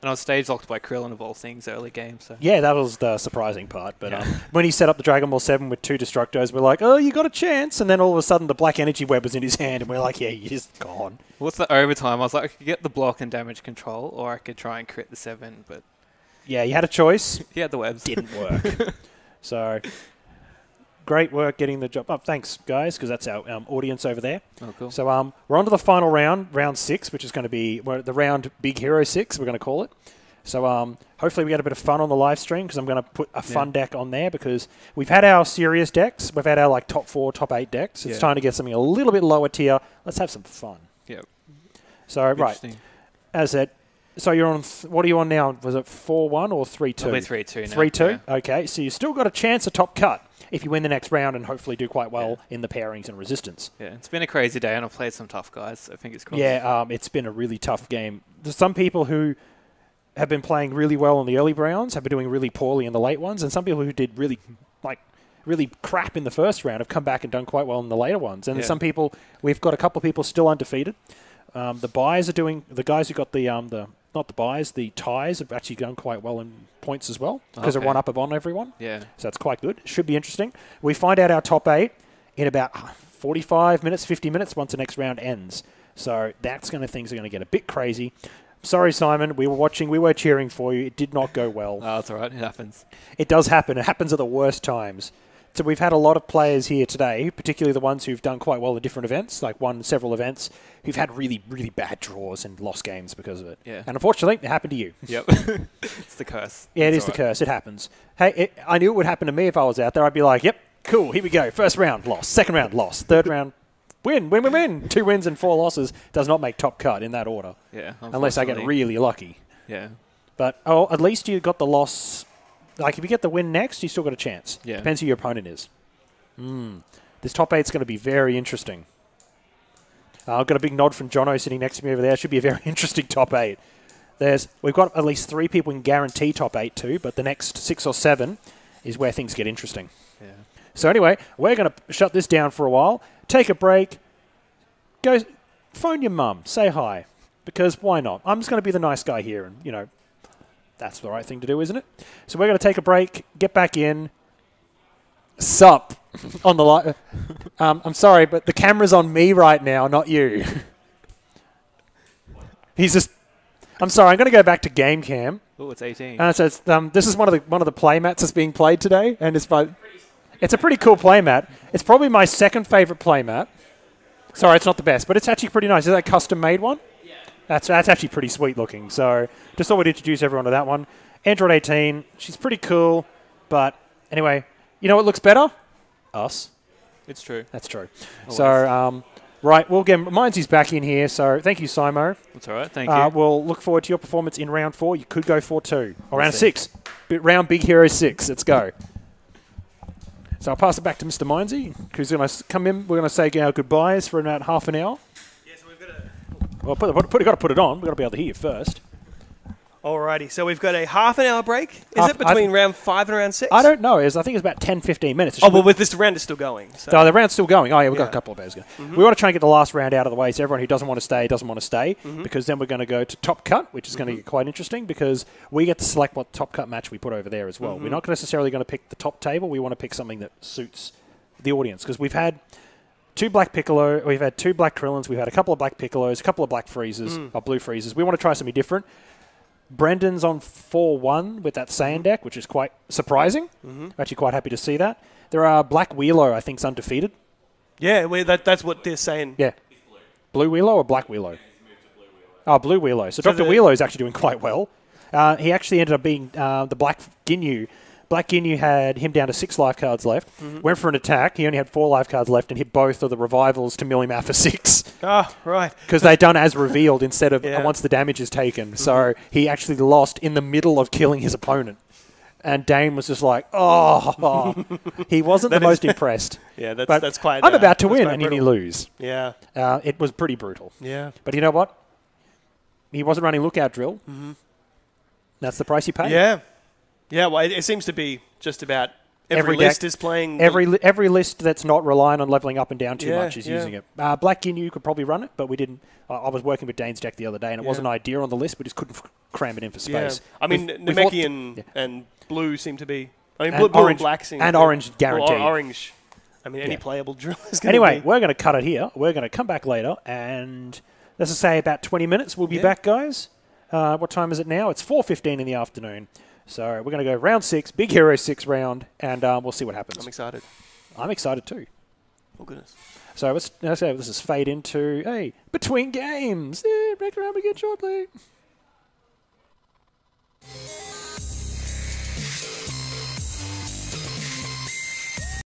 [SPEAKER 5] And I was stage locked by Krillin of all things early game. So
[SPEAKER 4] Yeah, that was the surprising part. But when he set up the Dragon Ball 7 with 2 Destructos, we're like, "Oh, you got a chance!" And then all of a sudden, the Black Energy Web was in his hand, and we're like, "Yeah, he's gone."
[SPEAKER 5] what's the overtime? I was like, I could get the block and damage control, or I could try and crit the 7. But
[SPEAKER 4] Yeah, you had a choice.
[SPEAKER 5] he had the webs.
[SPEAKER 4] Didn't work. So, great work getting the job. Oh, thanks, guys, because that's our audience over there.
[SPEAKER 5] Oh, cool.
[SPEAKER 4] So we're on to the final round, round 6, which is going to be the round Big Hero 6, we're going to call it. So hopefully we get a bit of fun on the live stream, because I'm going to put a fun deck on there, because we've had our serious decks. We've had our like top 4, top 8 decks. It's time to get something a little bit lower tier. Let's have some fun.
[SPEAKER 5] Yeah.
[SPEAKER 4] So, right. As said, so you're on, what are you on now? Was it 4-1 or 3-2?
[SPEAKER 5] I'll be 3-2 now.
[SPEAKER 4] 3-2?
[SPEAKER 5] Yeah.
[SPEAKER 4] Okay, so you still got a chance of top cut if you win the next round and hopefully do quite well in the pairings and resistance.
[SPEAKER 5] Yeah, it's been a crazy day, and I've played some tough guys, so I think it's cool.
[SPEAKER 4] Yeah, it's been a really tough game. There's some people who have been playing really well in the early rounds, have been doing really poorly in the late ones, and some people who did really crap in the first round have come back and done quite well in the later ones. And some people, we've got a couple of people still undefeated. The buys are doing, the guys who got not the buys, the ties have actually done quite well in points as well, because they're one up on everyone.
[SPEAKER 5] Yeah.
[SPEAKER 4] So that's quite good. Should be interesting. We find out our top 8 in about 45 minutes, 50 minutes once the next round ends. So things are going to get a bit crazy. Sorry, Simon. We were watching. We were cheering for you. It did not go well.
[SPEAKER 5] Oh, it's all right. It happens.
[SPEAKER 4] It does happen. It happens at the worst times. So we've had a lot of players here today, particularly the ones who've done quite well in different events, like won several events, who've had really, really bad draws and lost games because of it.
[SPEAKER 5] Yeah.
[SPEAKER 4] And unfortunately, it happened to you.
[SPEAKER 5] Yep. It's the curse.
[SPEAKER 4] Yeah, it
[SPEAKER 5] It's
[SPEAKER 4] is the
[SPEAKER 5] all right.
[SPEAKER 4] curse. It happens. Hey, I knew it would happen to me if I was out there. I'd be like, yep, cool, here we go. First round, loss. Second round, loss. Third round, win, win, win, win. 2 wins and 4 losses does not make top cut in that order.
[SPEAKER 5] Yeah.
[SPEAKER 4] Unless I get
[SPEAKER 5] unfortunately.
[SPEAKER 4] really lucky.
[SPEAKER 5] Yeah.
[SPEAKER 4] But at least you got the loss. Like, if you get the win next, you still got a chance.
[SPEAKER 5] Yeah.
[SPEAKER 4] Depends who your opponent is. This top 8's going to be very interesting. I've got a big nod from Jono sitting next to me over there. Should be a very interesting top 8. We've got at least 3 people who can guarantee top 8 too, but the next 6 or 7 is where things get interesting.
[SPEAKER 5] Yeah.
[SPEAKER 4] So anyway, we're going to shut this down for a while, take a break, go phone your mum, say hi, because why not? I'm just going to be the nice guy here, and, that's the right thing to do, isn't it? So we're going to take a break, get back in. Sup on the light. I'm sorry, but the camera's on me right now, not you. He's just. I'm sorry. I'm going to go back to game cam.
[SPEAKER 5] Oh, it's 18.
[SPEAKER 4] So it's, this is one of the play mats that's being played today, and it's a pretty cool play mat. It's probably my second favorite play mat. Sorry, it's not the best, but it's actually pretty nice. Is that a custom made one? Yeah. That's actually pretty sweet looking. So just thought we'd introduce everyone to that one. Android 18. She's pretty cool, but anyway. You know what looks better? Us.
[SPEAKER 5] It's true.
[SPEAKER 4] That's true.
[SPEAKER 5] Always.
[SPEAKER 4] So, right, we'll get Mindsy's back in here. So, thank you, Simo.
[SPEAKER 5] It's all right. Thank you.
[SPEAKER 4] We'll look forward to your performance in round 4. You could go 4-2. Or round 6. Round Big Hero 6. Let's go. So, I'll pass it back to Mr. Mindsy, who's going to come in. We're going to say our goodbyes for about half an hour.
[SPEAKER 1] Yeah, so we've got
[SPEAKER 4] Well, got to put it on. We've got to be able to hear you first.
[SPEAKER 1] Alrighty, so we've got a half an hour break. Is it between round 5 and round 6?
[SPEAKER 4] I don't know. I think it's about 10, 15 minutes.
[SPEAKER 1] Oh, well, with this round is still going. So.
[SPEAKER 4] So the round's still going. Oh, yeah, we've got a couple of hours ago. We want to try and get the last round out of the way so everyone who doesn't want to stay doesn't want to stay, because then we're going to go to top cut, which is going to get quite interesting because we get to select what top cut match we put over there as well. We're not necessarily going to pick the top table. We want to pick something that suits the audience, because we've had 2 Black Piccolo, we've had 2 Black Krillins, we've had a couple of Black Piccolos, a couple of Black Freezes, or Blue Freezes. We want to try something different. Brendan's on 4-1 with that Saiyan deck, which is quite surprising. I'm actually quite happy to see that. There are Black Wheelo, I think, is undefeated.
[SPEAKER 1] Yeah, that's what they're saying.
[SPEAKER 4] Yeah. Blue Wheelo or Black Wheelo? Oh, Blue Wheelo. So Dr. Wheelo is actually doing quite well. He actually ended up being the Black Ginyu. Black Ginyu had him down to 6 life cards left. Went for an attack. He only had 4 life cards left and hit both of the revivals to mill him out for 6.
[SPEAKER 1] Ah, right.
[SPEAKER 4] Because they'd done as revealed instead of once the damage is taken. So he actually lost in the middle of killing his opponent. And Dane was just like, oh. He wasn't the most impressed.
[SPEAKER 1] Yeah, that's quite...
[SPEAKER 4] I'm about to win, and
[SPEAKER 1] brutal.
[SPEAKER 4] you lose.
[SPEAKER 1] Yeah.
[SPEAKER 4] It was pretty brutal.
[SPEAKER 1] Yeah.
[SPEAKER 4] But you know what? He wasn't running lookout drill. That's the price you pay.
[SPEAKER 1] Yeah. Yeah, well, it seems to be just about every
[SPEAKER 4] deck-
[SPEAKER 1] list is playing.
[SPEAKER 4] Every list that's not relying on leveling up and down too much is
[SPEAKER 1] Yeah.
[SPEAKER 4] using it. Black Ginyu could probably run it, but we didn't. I was working with Dane's deck the other day, and it wasn't an idea on the list. We just couldn't cram it in for
[SPEAKER 1] Yeah.
[SPEAKER 4] space.
[SPEAKER 1] I mean,
[SPEAKER 4] We thought-
[SPEAKER 1] Namekian and blue seem to be. I mean,
[SPEAKER 4] And
[SPEAKER 1] blue
[SPEAKER 4] orange-
[SPEAKER 1] and black seem
[SPEAKER 4] and
[SPEAKER 1] to be-
[SPEAKER 4] orange guaranteed.
[SPEAKER 1] Well, orange. I mean, any
[SPEAKER 4] Yeah.
[SPEAKER 1] playable drill is going to
[SPEAKER 4] Anyway,
[SPEAKER 1] be.
[SPEAKER 4] we're going to cut it here. We're going to come back later, and let's just say about 20 minutes we'll be back, guys. What time is it now? It's 4:15 in the afternoon. So we're going to go round 6, Big Hero 6 round, and we'll see what happens.
[SPEAKER 1] I'm excited.
[SPEAKER 4] I'm excited too.
[SPEAKER 1] Oh, goodness.
[SPEAKER 4] So let's just fade into, hey, between games. Back around again shortly.